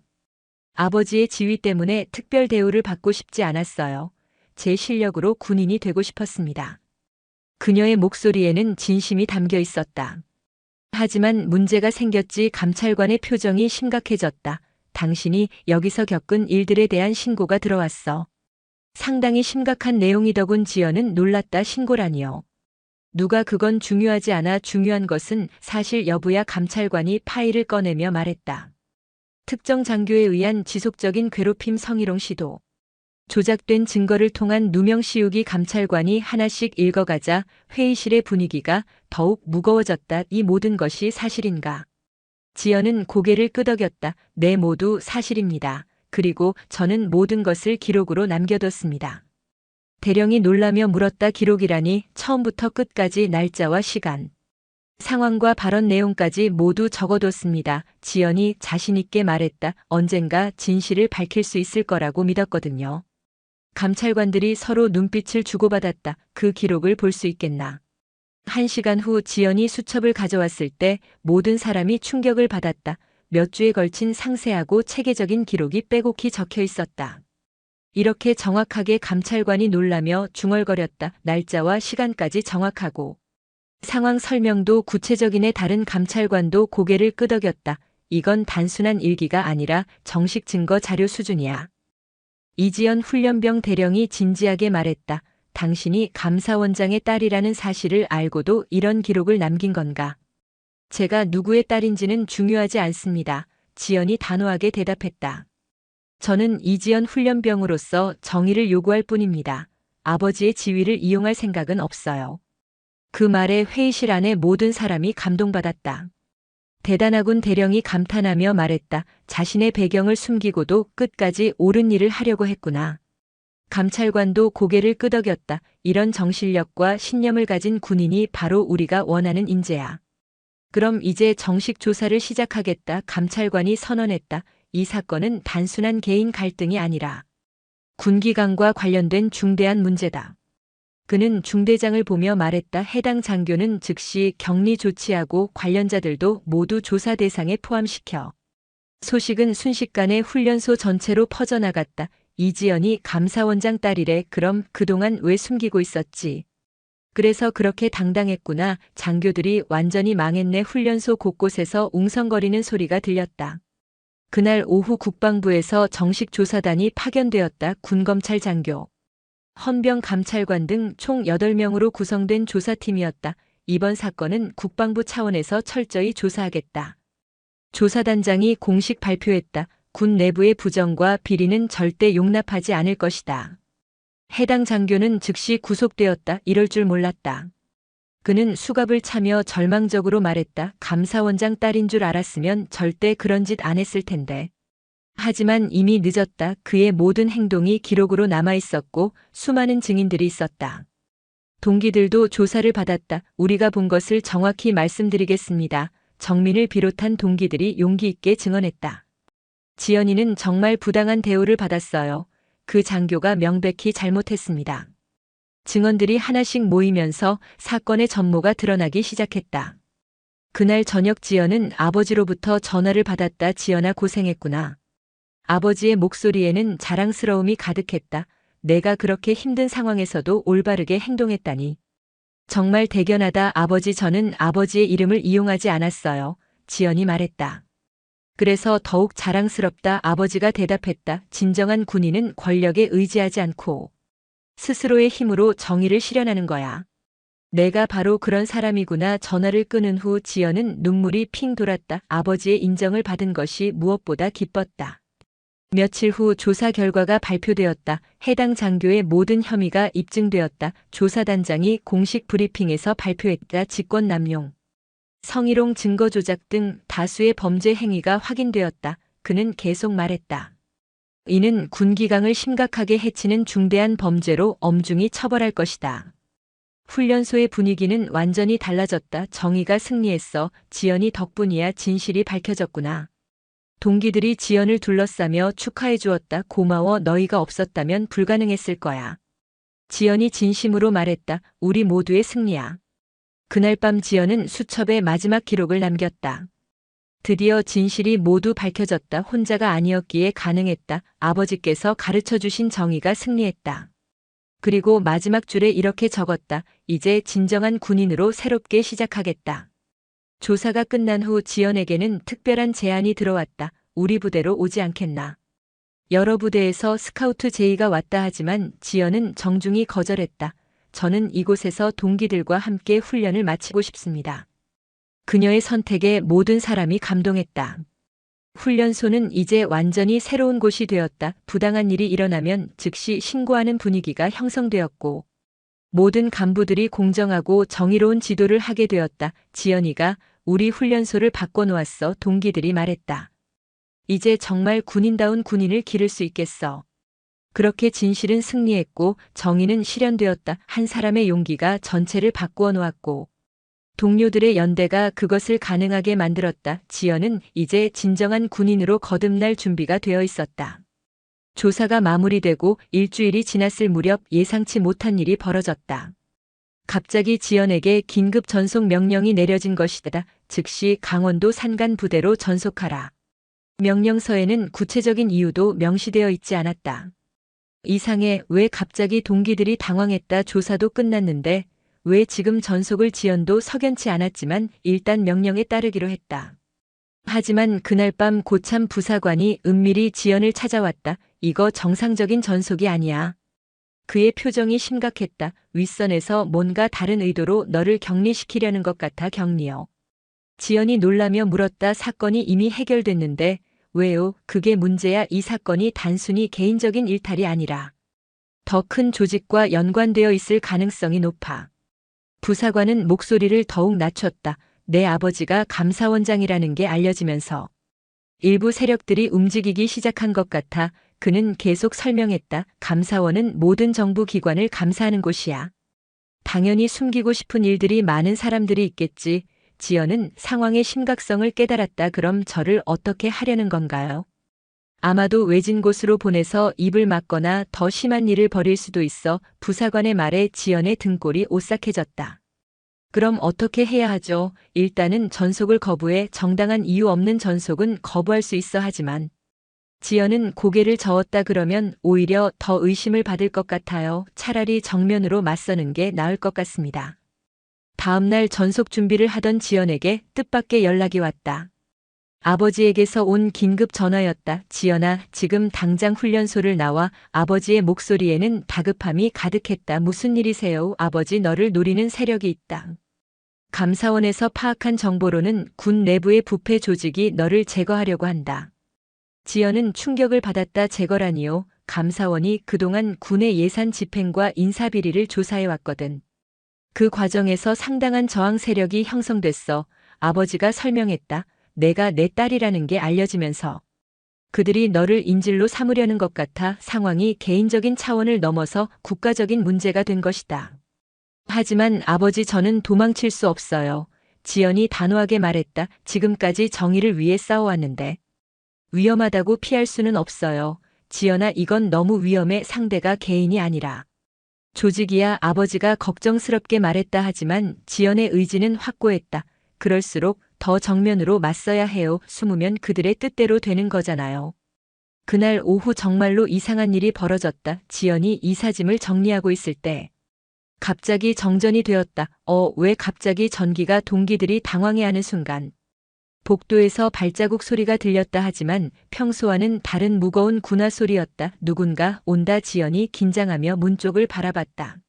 아버지의 지위 때문에 특별 대우를 받고 싶지 않았어요. 제 실력으로 군인이 되고 싶었습니다. 그녀의 목소리에는 진심이 담겨 있었다. 하지만 문제가 생겼지. 감찰관의 표정이 심각해졌다. 당신이 여기서 겪은 일들에 대한 신고가 들어왔어. 상당히 심각한 내용이더군. 지연은 놀랐다. 신고라니요. 누가 그건 중요하지 않아. 중요한 것은 사실 여부야. 감찰관이 파일을 꺼내며 말했다. 특정 장교에 의한 지속적인 괴롭힘 성희롱 시도. 조작된 증거를 통한 누명 씌우기. 감찰관이 하나씩 읽어가자 회의실의 분위기가 더욱 무거워졌다. 이 모든 것이 사실인가? 지연은 고개를 끄덕였다. 네, 모두 사실입니다. 그리고 저는 모든 것을 기록으로 남겨뒀습니다. 대령이 놀라며 물었다. 기록이라니? 처음부터 끝까지 날짜와 시간, 상황과 발언 내용까지 모두 적어뒀습니다. 지연이 자신있게 말했다. 언젠가 진실을 밝힐 수 있을 거라고 믿었거든요. 감찰관들이 서로 눈빛을 주고받았다. 그 기록을 볼 수 있겠나? 1시간 후 지연이 수첩을 가져왔을 때 모든 사람이 충격을 받았다. 몇 주에 걸친 상세하고 체계적인 기록이 빼곡히 적혀 있었다. 이렇게 정확하게? 감찰관이 놀라며 중얼거렸다. 날짜와 시간까지 정확하고 상황 설명도 구체적이네. 다른 감찰관도 고개를 끄덕였다. 이건 단순한 일기가 아니라 정식 증거 자료 수준이야. 이지연 훈련병 대령이 진지하게 말했다. 당신이 감사원장의 딸이라는 사실을 알고도 이런 기록을 남긴 건가? 제가 누구의 딸인지는 중요하지 않습니다. 지연이 단호하게 대답했다. 저는 이지연 훈련병으로서 정의를 요구할 뿐입니다. 아버지의 지위를 이용할 생각은 없어요. 그 말에 회의실 안의 모든 사람이 감동받았다. 대단하군. 대령이 감탄하며 말했다. 자신의 배경을 숨기고도 끝까지 옳은 일을 하려고 했구나. 감찰관도 고개를 끄덕였다. 이런 정신력과 신념을 가진 군인이 바로 우리가 원하는 인재야. 그럼 이제 정식 조사를 시작하겠다. 감찰관이 선언했다. 이 사건은 단순한 개인 갈등이 아니라 군기강과 관련된 중대한 문제다. 그는 중대장을 보며 말했다. 해당 장교는 즉시 격리 조치하고 관련자들도 모두 조사 대상에 포함시켜. 소식은 순식간에 훈련소 전체로 퍼져나갔다. 이지연이 감사원장 딸이래. 그럼 그동안 왜 숨기고 있었지? 그래서 그렇게 당당했구나. 장교들이 완전히 망했네. 훈련소 곳곳에서 웅성거리는 소리가 들렸다. 그날 오후 국방부에서 정식 조사단이 파견되었다. 군검찰 장교, 헌병 감찰관 등 총 8명으로 구성된 조사팀이었다. 이번 사건은 국방부 차원에서 철저히 조사하겠다. 조사단장이 공식 발표했다. 군 내부의 부정과 비리는 절대 용납하지 않을 것이다. 해당 장교는 즉시 구속되었다. 이럴 줄 몰랐다. 그는 수갑을 차며 절망적으로 말했다. 감사원장 딸인 줄 알았으면 절대 그런 짓 안 했을 텐데. 하지만 이미 늦었다. 그의 모든 행동이 기록으로 남아 있었고 수많은 증인들이 있었다. 동기들도 조사를 받았다. 우리가 본 것을 정확히 말씀드리겠습니다. 정민을 비롯한 동기들이 용기 있게 증언했다. 지연이는 정말 부당한 대우를 받았어요. 그 장교가 명백히 잘못했습니다. 증언들이 하나씩 모이면서 사건의 전모가 드러나기 시작했다. 그날 저녁 지연은 아버지로부터 전화를 받았다. 지연아, 고생했구나. 아버지의 목소리에는 자랑스러움이 가득했다. 내가 그렇게 힘든 상황에서도 올바르게 행동했다니. 정말 대견하다. 아버지, 저는 아버지의 이름을 이용하지 않았어요. 지연이 말했다. 그래서 더욱 자랑스럽다. 아버지가 대답했다. 진정한 군인은 권력에 의지하지 않고 스스로의 힘으로 정의를 실현하는 거야. 내가 바로 그런 사람이구나. 전화를 끊은 후 지연은 눈물이 핑 돌았다. 아버지의 인정을 받은 것이 무엇보다 기뻤다. 며칠 후 조사 결과가 발표되었다. 해당 장교의 모든 혐의가 입증되었다. 조사단장이 공식 브리핑에서 발표했다. 직권남용, 성희롱, 증거 조작 등 다수의 범죄 행위가 확인되었다. 그는 계속 말했다. 이는 군기강을 심각하게 해치는 중대한 범죄로 엄중히 처벌할 것이다. 훈련소의 분위기는 완전히 달라졌다. 정의가 승리했어. 지연이 덕분이야. 진실이 밝혀졌구나. 동기들이 지연을 둘러싸며 축하해 주었다. 고마워. 너희가 없었다면 불가능했을 거야. 지연이 진심으로 말했다. 우리 모두의 승리야. 그날 밤 지연은 수첩에 마지막 기록을 남겼다. 드디어 진실이 모두 밝혀졌다. 혼자가 아니었기에 가능했다. 아버지께서 가르쳐 주신 정의가 승리했다. 그리고 마지막 줄에 이렇게 적었다. 이제 진정한 군인으로 새롭게 시작하겠다. 조사가 끝난 후 지연에게는 특별한 제안이 들어왔다. 우리 부대로 오지 않겠나. 여러 부대에서 스카우트 제의가 왔다 하지만 지연은 정중히 거절했다. 저는 이곳에서 동기들과 함께 훈련을 마치고 싶습니다. 그녀의 선택에 모든 사람이 감동했다. 훈련소는 이제 완전히 새로운 곳이 되었다. 부당한 일이 일어나면 즉시 신고하는 분위기가 형성되었고 모든 간부들이 공정하고 정의로운 지도를 하게 되었다. 지연이가 우리 훈련소를 바꿔놓았어. 동기들이 말했다. 이제 정말 군인다운 군인을 기를 수 있겠어. 그렇게 진실은 승리했고 정의는 실현되었다. 한 사람의 용기가 전체를 바꾸어 놓았고 동료들의 연대가 그것을 가능하게 만들었다. 지연은 이제 진정한 군인으로 거듭날 준비가 되어 있었다. 조사가 마무리되고 일주일이 지났을 무렵 예상치 못한 일이 벌어졌다. 갑자기 지연에게 긴급 전속 명령이 내려진 것이다. 즉시 강원도 산간 부대로 전속하라. 명령서에는 구체적인 이유도 명시되어 있지 않았다. 이상해. 왜 갑자기? 동기들이 당황했다. 조사도 끝났는데 왜 지금 전속을? 지연도 석연치 않았지만 일단 명령에 따르기로 했다. 하지만 그날 밤 고참 부사관이 은밀히 지연을 찾아왔다. 이거 정상적인 전속이 아니야. 그의 표정이 심각했다. 윗선에서 뭔가 다른 의도로 너를 격리시키려는 것 같아. 격리요? 지연이 놀라며 물었다. 사건이 이미 해결됐는데 왜요? 그게 문제야. 이 사건이 단순히 개인적인 일탈이 아니라 더 큰 조직과 연관되어 있을 가능성이 높아. 부사관은 목소리를 더욱 낮췄다. 내 아버지가 감사원장이라는 게 알려지면서 일부 세력들이 움직이기 시작한 것 같아. 그는 계속 설명했다. 감사원은 모든 정부 기관을 감사하는 곳이야. 당연히 숨기고 싶은 일들이 많은 사람들이 있겠지. 지연은 상황의 심각성을 깨달았다. 그럼 저를 어떻게 하려는 건가요? 아마도 외진 곳으로 보내서 입을 막거나 더 심한 일을 벌일 수도 있어. 부사관의 말에 지연의 등골이 오싹해졌다. 그럼 어떻게 해야 하죠? 일단은 전속을 거부해. 정당한 이유 없는 전속은 거부할 수 있어. 하지만 지연은 고개를 저었다. 그러면 오히려 더 의심을 받을 것 같아요. 차라리 정면으로 맞서는 게 나을 것 같습니다. 다음 날 전속 준비를 하던 지연에게 뜻밖의 연락이 왔다. 아버지에게서 온 긴급 전화였다. 지연아, 지금 당장 훈련소를 나와. 아버지의 목소리에는 다급함이 가득했다. 무슨 일이세요? 아버지, 너를 노리는 세력이 있다. 감사원에서 파악한 정보로는 군 내부의 부패 조직이 너를 제거하려고 한다. 지연은 충격을 받았다. 제거라니요? 감사원이 그동안 군의 예산 집행과 인사비리를 조사해왔거든. 그 과정에서 상당한 저항 세력이 형성됐어. 아버지가 설명했다. 내가 내 딸이라는 게 알려지면서 그들이 너를 인질로 삼으려는 것 같아. 상황이 개인적인 차원을 넘어서 국가적인 문제가 된 것이다. 하지만 아버지, 저는 도망칠 수 없어요. 지연이 단호하게 말했다. 지금까지 정의를 위해 싸워왔는데 위험하다고 피할 수는 없어요. 지연아, 이건 너무 위험해. 상대가 개인이 아니라 조직이야. 아버지가 걱정스럽게 말했다. 하지만 지연의 의지는 확고했다. 그럴수록 더 정면으로 맞서야 해요. 숨으면 그들의 뜻대로 되는 거잖아요. 그날 오후 정말로 이상한 일이 벌어졌다. 지연이 이사짐을 정리하고 있을 때 갑자기 정전이 되었다. 왜 갑자기? 전기가 동기들이 당황해하는 순간 복도에서 발자국 소리가 들렸다. 하지만 평소와는 다른 무거운 군화 소리였다. 누군가 온다. 지연이 긴장하며 문 쪽을 바라봤다.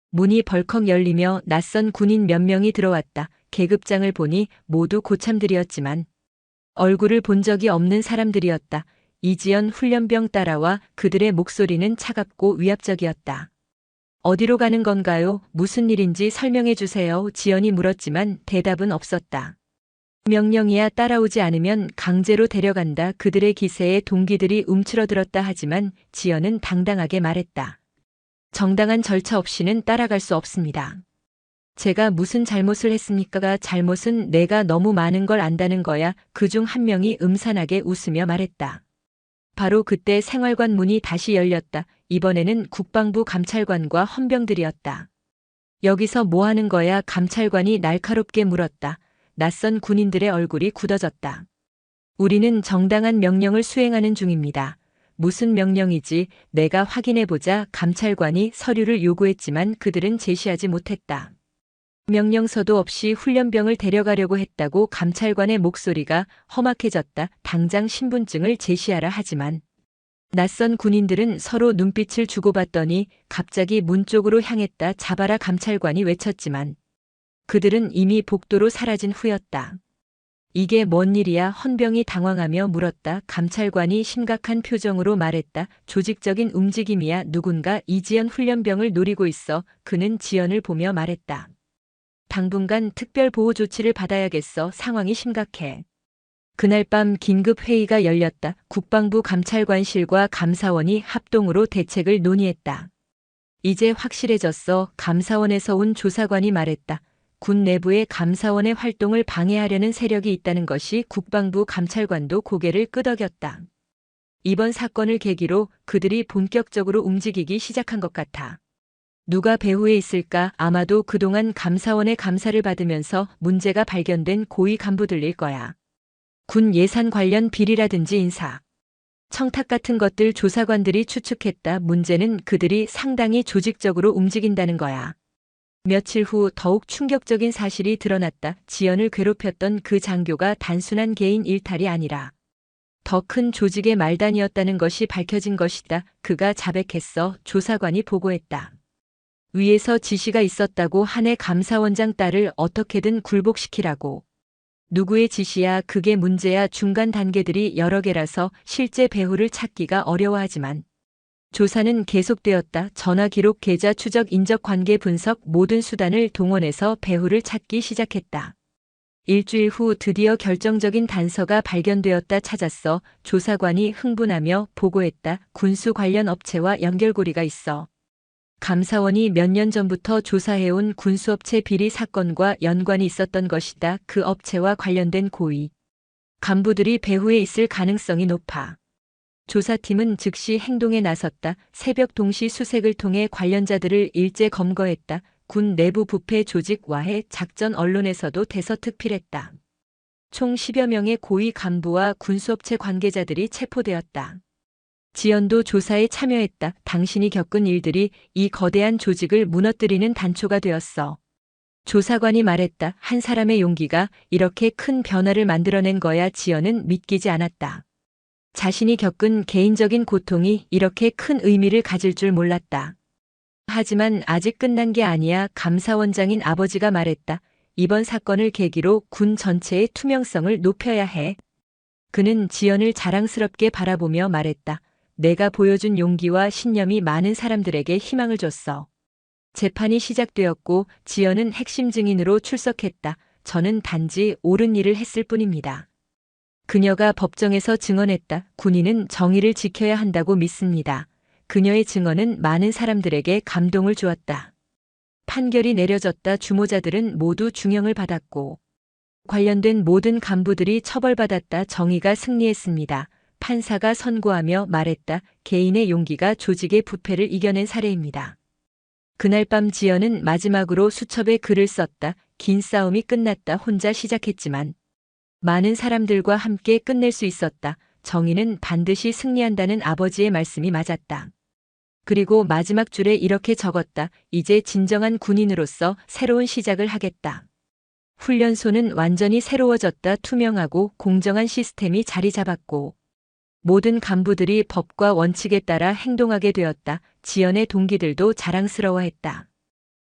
문이 벌컥 열리며 낯선 군인 몇 명이 들어왔다. 계급장을 보니 모두 고참들이었지만 얼굴을 본 적이 없는 사람들이었다. 이지연 훈련병 따라와. 그들의 목소리는 차갑고 위압적이었다. 어디로 가는 건가요? 무슨 일인지 설명해 주세요. 지연이 물었지만 대답은 없었다. 명령이야. 따라오지 않으면 강제로 데려간다. 그들의 기세에 동기들이 움츠러들었다. 하지만 지연은 당당하게 말했다. 정당한 절차 없이는 따라갈 수 없습니다. 제가 무슨 잘못을 했습니까? 잘못은 내가 너무 많은 걸 안다는 거야. 그중 한 명이 음산하게 웃으며 말했다. 바로 그때 생활관 문이 다시 열렸다. 이번에는 국방부 감찰관과 헌병들이었다. 여기서 뭐 하는 거야? 감찰관이 날카롭게 물었다. 낯선 군인들의 얼굴이 굳어졌다. 우리는 정당한 명령을 수행하는 중입니다. 무슨 명령이지? 내가 확인해보자. 감찰관이 서류를 요구했지만 그들은 제시하지 못했다. 명령서도 없이 훈련병을 데려가려고 했다고. 감찰관의 목소리가 험악해졌다. 당장 신분증을 제시하라. 하지만 낯선 군인들은 서로 눈빛을 주고받더니 갑자기 문 쪽으로 향했다. 잡아라. 감찰관이 외쳤지만 그들은 이미 복도로 사라진 후였다. 이게 뭔 일이야? 헌병이 당황하며 물었다. 감찰관이 심각한 표정으로 말했다. 조직적인 움직임이야. 누군가 이지연 훈련병을 노리고 있어. 그는 지연을 보며 말했다. 당분간 특별 보호 조치를 받아야겠어. 상황이 심각해. 그날 밤 긴급 회의가 열렸다. 국방부 감찰관실과 감사원이 합동으로 대책을 논의했다. 이제 확실해졌어. 감사원에서 온 조사관이 말했다. 군 내부에 감사원의 활동을 방해하려는 세력이 있다는 것이. 국방부 감찰관도 고개를 끄덕였다. 이번 사건을 계기로 그들이 본격적으로 움직이기 시작한 것 같아. 누가 배후에 있을까? 아마도 그동안 감사원의 감사를 받으면서 문제가 발견된 고위 간부들일 거야. 군 예산 관련 비리라든지 인사 청탁 같은 것들 조사관들이 추측했다. 문제는 그들이 상당히 조직적으로 움직인다는 거야. 며칠 후 더욱 충격적인 사실이 드러났다. 지연을 괴롭혔던 그 장교가 단순한 개인 일탈이 아니라 더 큰 조직의 말단이었다는 것이 밝혀진 것이다. 그가 자백했어. 조사관이 보고했다. 위에서 지시가 있었다고. 한해 감사원장 딸을 어떻게든 굴복시키라고. 누구의 지시야? 그게 문제야. 중간 단계들이 여러 개라서 실제 배후를 찾기가 어려워하지만 조사는 계속되었다. 전화 기록, 계좌 추적, 인적 관계 분석 모든 수단을 동원해서 배후를 찾기 시작했다. 일주일 후 드디어 결정적인 단서가 발견되었다. 찾았어. 조사관이 흥분하며 보고했다. 군수 관련 업체와 연결고리가 있어. 감사원이 몇 년 전부터 조사해온 군수업체 비리 사건과 연관이 있었던 것이다. 그 업체와 관련된 고위 간부들이 배후에 있을 가능성이 높아. 조사팀은 즉시 행동에 나섰다. 새벽 동시 수색을 통해 관련자들을 일제 검거했다. 군 내부 부패 조직 와해 작전 언론에서도 대서특필했다. 총 10여 명의 고위 간부와 군수업체 관계자들이 체포되었다. 지연도 조사에 참여했다. 당신이 겪은 일들이 이 거대한 조직을 무너뜨리는 단초가 되었어. 조사관이 말했다. 한 사람의 용기가 이렇게 큰 변화를 만들어낸 거야. 지연은 믿기지 않았다. 자신이 겪은 개인적인 고통이 이렇게 큰 의미를 가질 줄 몰랐다. 하지만 아직 끝난 게 아니야. 감사원장인 아버지가 말했다. 이번 사건을 계기로 군 전체의 투명성을 높여야 해. 그는 지연을 자랑스럽게 바라보며 말했다. 내가 보여준 용기와 신념이 많은 사람들에게 희망을 줬어. 재판이 시작되었고 지연은 핵심 증인으로 출석했다. 저는 단지 옳은 일을 했을 뿐입니다. 그녀가 법정에서 증언했다. 군인은 정의를 지켜야 한다고 믿습니다. 그녀의 증언은 많은 사람들에게 감동을 주었다. 판결이 내려졌다. 주모자들은 모두 중형을 받았고 관련된 모든 간부들이 처벌받았다. 정의가 승리했습니다. 판사가 선고하며 말했다. 개인의 용기가 조직의 부패를 이겨낸 사례입니다. 그날 밤 지연은 마지막으로 수첩에 글을 썼다. 긴 싸움이 끝났다. 혼자 시작했지만 많은 사람들과 함께 끝낼 수 있었다. 정의는 반드시 승리한다는 아버지의 말씀이 맞았다. 그리고 마지막 줄에 이렇게 적었다. 이제 진정한 군인으로서 새로운 시작을 하겠다. 훈련소는 완전히 새로워졌다. 투명하고 공정한 시스템이 자리 잡았고 모든 간부들이 법과 원칙에 따라 행동하게 되었다. 지연의 동기들도 자랑스러워했다.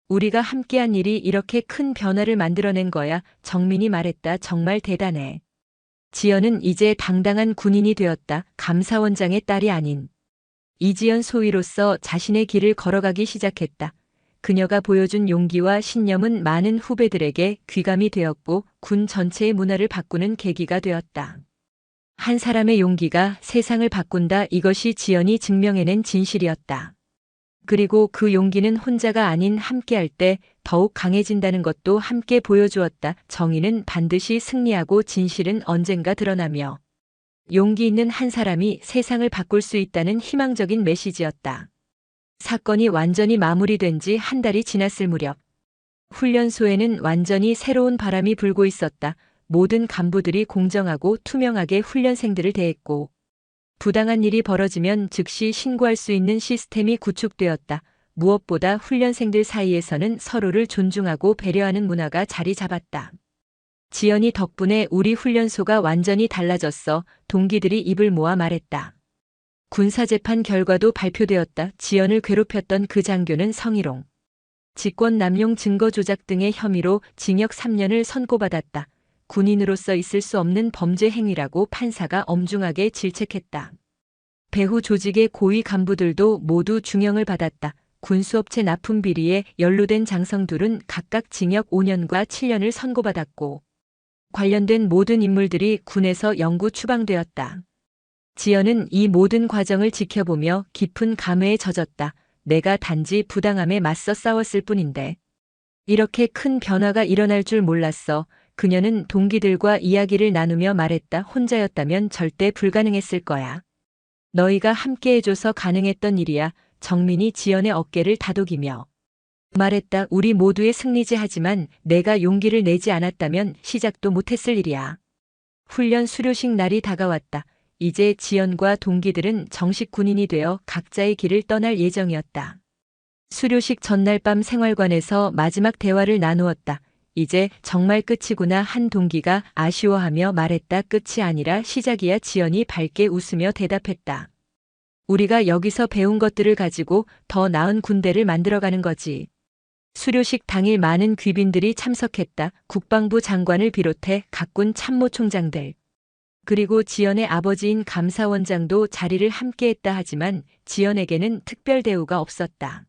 우리가 함께한 일이 이렇게 큰 변화를 만들어낸 거야. 정민이 말했다. 정말 대단해. 지연은 이제 당당한 군인이 되었다. 감사원장의 딸이 아닌 이지연 소위로서 자신의 길을 걸어가기 시작했다. 그녀가 보여준 용기와 신념은 많은 후배들에게 귀감이 되었고 군 전체의 문화를 바꾸는 계기가 되었다. 한 사람의 용기가 세상을 바꾼다. 이것이 지연이 증명해낸 진실이었다. 그리고 그 용기는 혼자가 아닌 함께할 때 더욱 강해진다는 것도 함께 보여주었다. 정의는 반드시 승리하고 진실은 언젠가 드러나며 용기 있는 한 사람이 세상을 바꿀 수 있다는 희망적인 메시지였다. 사건이 완전히 마무리된 지 한 달이 지났을 무렵 훈련소에는 완전히 새로운 바람이 불고 있었다. 모든 간부들이 공정하고 투명하게 훈련생들을 대했고 부당한 일이 벌어지면 즉시 신고할 수 있는 시스템이 구축되었다. 무엇보다 훈련생들 사이에서는 서로를 존중하고 배려하는 문화가 자리 잡았다. 지연이 덕분에 우리 훈련소가 완전히 달라졌어. 동기들이 입을 모아 말했다. 군사재판 결과도 발표되었다. 지연을 괴롭혔던 그 장교는 성희롱, 직권 남용 증거 조작 등의 혐의로 징역 3년을 선고받았다. 군인으로서 있을 수 없는 범죄 행위라고 판사가 엄중하게 질책했다. 배후 조직의 고위 간부들도 모두 중형을 받았다. 군수업체 납품 비리에 연루된 장성둘은 각각 징역 5년과 7년을 선고받았고 관련된 모든 인물들이 군에서 영구 추방되었다. 지연은 이 모든 과정을 지켜보며 깊은 감회에 젖었다. 내가 단지 부당함에 맞서 싸웠을 뿐인데 이렇게 큰 변화가 일어날 줄 몰랐어. 그녀는 동기들과 이야기를 나누며 말했다. 혼자였다면 절대 불가능했을 거야. 너희가 함께 해줘서 가능했던 일이야. 정민이 지연의 어깨를 다독이며 말했다. 우리 모두의 승리지 하지만 내가 용기를 내지 않았다면 시작도 못했을 일이야. 훈련 수료식 날이 다가왔다. 이제 지연과 동기들은 정식 군인이 되어 각자의 길을 떠날 예정이었다. 수료식 전날 밤 생활관에서 마지막 대화를 나누었다. 이제 정말 끝이구나. 한 동기가 아쉬워하며 말했다. 끝이 아니라 시작이야. 지연이 밝게 웃으며 대답했다. 우리가 여기서 배운 것들을 가지고 더 나은 군대를 만들어가는 거지. 수료식 당일 많은 귀빈들이 참석했다. 국방부 장관을 비롯해 각군 참모총장들. 그리고 지연의 아버지인 감사원장도 자리를 함께했다. 하지만 지연에게는 특별 대우가 없었다.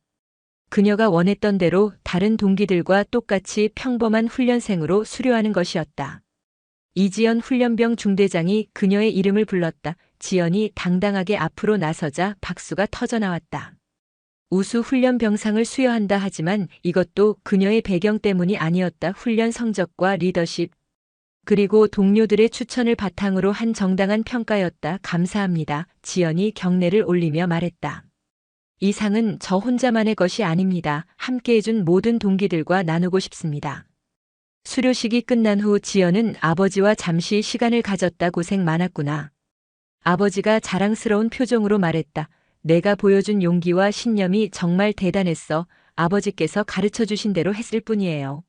그녀가 원했던 대로 다른 동기들과 똑같이 평범한 훈련생으로 수료하는 것이었다. 이지연 훈련병 중대장이 그녀의 이름을 불렀다. 지연이 당당하게 앞으로 나서자 박수가 터져나왔다. 우수 훈련병상을 수여한다 하지만 이것도 그녀의 배경 때문이 아니었다. 훈련 성적과 리더십, 그리고 동료들의 추천을 바탕으로 한 정당한 평가였다. 감사합니다. 지연이 경례를 올리며 말했다. 이 상은 저 혼자만의 것이 아닙니다. 함께해준 모든 동기들과 나누고 싶습니다. 수료식이 끝난 후 지연은 아버지와 잠시 시간을 가졌다. 고생 많았구나. 아버지가 자랑스러운 표정으로 말했다. 내가 보여준 용기와 신념이 정말 대단했어. 아버지께서 가르쳐 주신 대로 했을 뿐이에요.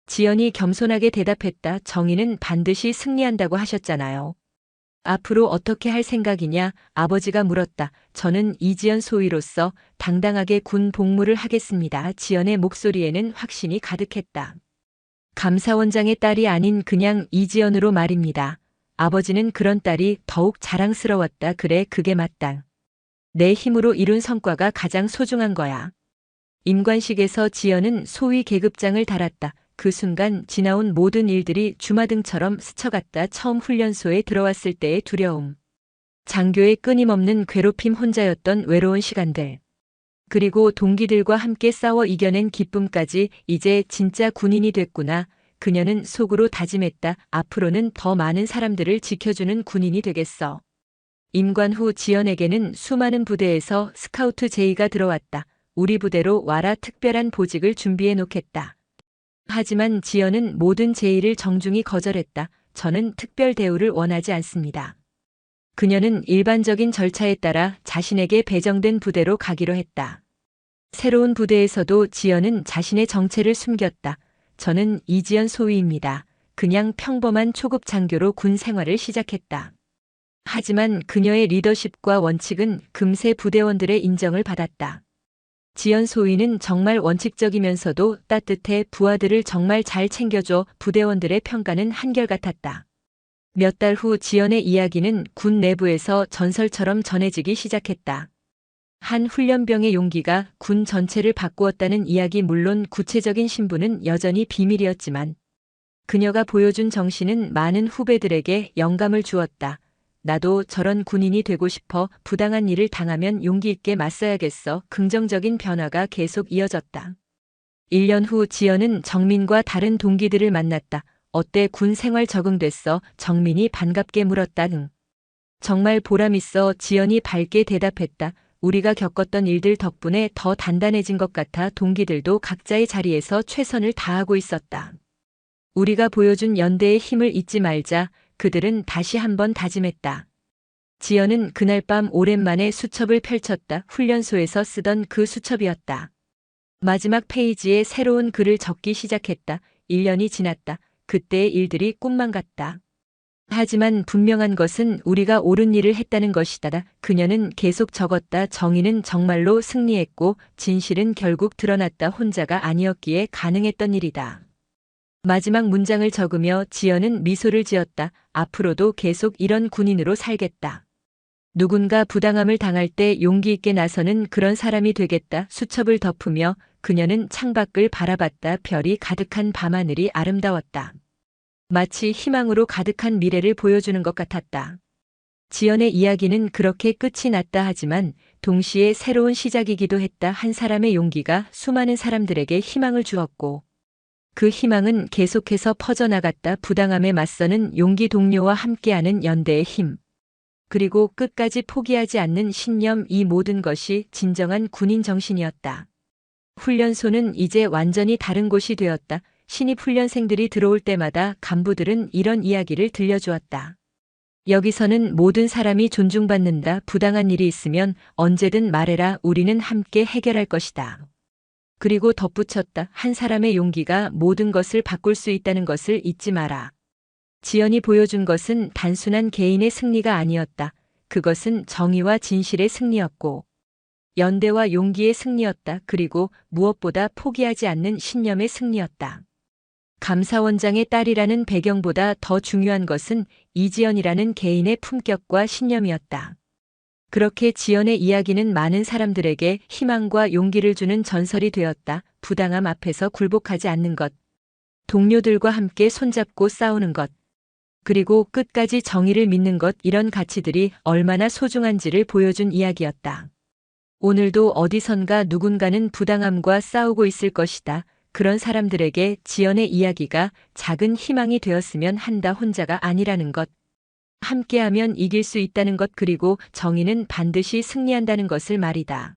지연이 겸손하게 대답했다. 정의는 반드시 승리한다고 하셨잖아요. 앞으로 어떻게 할 생각이냐? 아버지가 물었다. 저는 이지연 소위로서 당당하게 군 복무를 하겠습니다. 지연의 목소리에는 확신이 가득했다. 감사원장의 딸이 아닌 그냥 이지연으로 말입니다. 아버지는 그런 딸이 더욱 자랑스러웠다. 그래, 그게 맞다. 내 힘으로 이룬 성과가 가장 소중한 거야. 임관식에서 지연은 소위 계급장을 달았다. 그 순간 지나온 모든 일들이 주마등처럼 스쳐갔다. 처음 훈련소에 들어왔을 때의 두려움, 장교의 끊임없는 괴롭힘, 혼자였던 외로운 시간들, 그리고 동기들과 함께 싸워 이겨낸 기쁨까지. 이제 진짜 군인이 됐구나. 그녀는 속으로 다짐했다. 앞으로는 더 많은 사람들을 지켜주는 군인이 되겠어. 임관 후 지연에게는 수많은 부대에서 스카우트 제의가 들어왔다. 우리 부대로 와라. 특별한 보직을 준비해 놓겠다. 하지만 지연은 모든 제의를 정중히 거절했다. 저는 특별 대우를 원하지 않습니다. 그녀는 일반적인 절차에 따라 자신에게 배정된 부대로 가기로 했다. 새로운 부대에서도 지연은 자신의 정체를 숨겼다. 저는 이지연 소위입니다. 그냥 평범한 초급 장교로 군 생활을 시작했다. 하지만 그녀의 리더십과 원칙은 금세 부대원들의 인정을 받았다. 지연 소위는 정말 원칙적이면서도 따뜻해. 부하들을 정말 잘 챙겨줘. 부대원들의 평가는 한결같았다. 몇 달 후 지연의 이야기는 군 내부에서 전설처럼 전해지기 시작했다. 한 훈련병의 용기가 군 전체를 바꾸었다는 이야기. 물론 구체적인 신분은 여전히 비밀이었지만 그녀가 보여준 정신은 많은 후배들에게 영감을 주었다. 나도 저런 군인이 되고 싶어. 부당한 일을 당하면 용기 있게 맞서야겠어. 긍정적인 변화가 계속 이어졌다. 1년 후 지연은 정민과 다른 동기들을 만났다. 어때? 군 생활 적응됐어? 정민이 반갑게 물었다. 응. 정말 보람있어. 지연이 밝게 대답했다. 우리가 겪었던 일들 덕분에 더 단단해진 것 같아. 동기들도 각자의 자리에서 최선을 다하고 있었다. 우리가 보여준 연대의 힘을 잊지 말자. 그들은 다시 한번 다짐했다. 지연은 그날 밤 오랜만에 수첩을 펼쳤다. 훈련소에서 쓰던 그 수첩이었다. 마지막 페이지에 새로운 글을 적기 시작했다. 1년이 지났다. 그때의 일들이 꿈만 같다. 하지만 분명한 것은 우리가 옳은 일을 했다는 것이다. 그녀는 계속 적었다. 정의는 정말로 승리했고 진실은 결국 드러났다. 혼자가 아니었기에 가능했던 일이다. 마지막 문장을 적으며 지연은 미소를 지었다. 앞으로도 계속 이런 군인으로 살겠다. 누군가 부당함을 당할 때 용기 있게 나서는 그런 사람이 되겠다. 수첩을 덮으며 그녀는 창밖을 바라봤다. 별이 가득한 밤하늘이 아름다웠다. 마치 희망으로 가득한 미래를 보여주는 것 같았다. 지연의 이야기는 그렇게 끝이 났다. 하지만 동시에 새로운 시작이기도 했다. 한 사람의 용기가 수많은 사람들에게 희망을 주었고 그 희망은 계속해서 퍼져나갔다. 부당함에 맞서는 용기, 동료와 함께하는 연대의 힘, 그리고 끝까지 포기하지 않는 신념. 이 모든 것이 진정한 군인 정신이었다. 훈련소는 이제 완전히 다른 곳이 되었다. 신입 훈련생들이 들어올 때마다 간부들은 이런 이야기를 들려주었다. 여기서는 모든 사람이 존중받는다. 부당한 일이 있으면 언제든 말해라. 우리는 함께 해결할 것이다. 그리고 덧붙였다. 한 사람의 용기가 모든 것을 바꿀 수 있다는 것을 잊지 마라. 지연이 보여준 것은 단순한 개인의 승리가 아니었다. 그것은 정의와 진실의 승리였고 연대와 용기의 승리였다. 그리고 무엇보다 포기하지 않는 신념의 승리였다. 감사원장의 딸이라는 배경보다 더 중요한 것은 이지연이라는 개인의 품격과 신념이었다. 그렇게 지연의 이야기는 많은 사람들에게 희망과 용기를 주는 전설이 되었다. 부당함 앞에서 굴복하지 않는 것. 동료들과 함께 손잡고 싸우는 것. 그리고 끝까지 정의를 믿는 것, 이런 가치들이 얼마나 소중한지를 보여준 이야기였다. 오늘도 어디선가 누군가는 부당함과 싸우고 있을 것이다. 그런 사람들에게 지연의 이야기가 작은 희망이 되었으면 한다. 혼자가 아니라는 것. 함께하면 이길 수 있다는 것, 그리고 정의는 반드시 승리한다는 것을 말이다.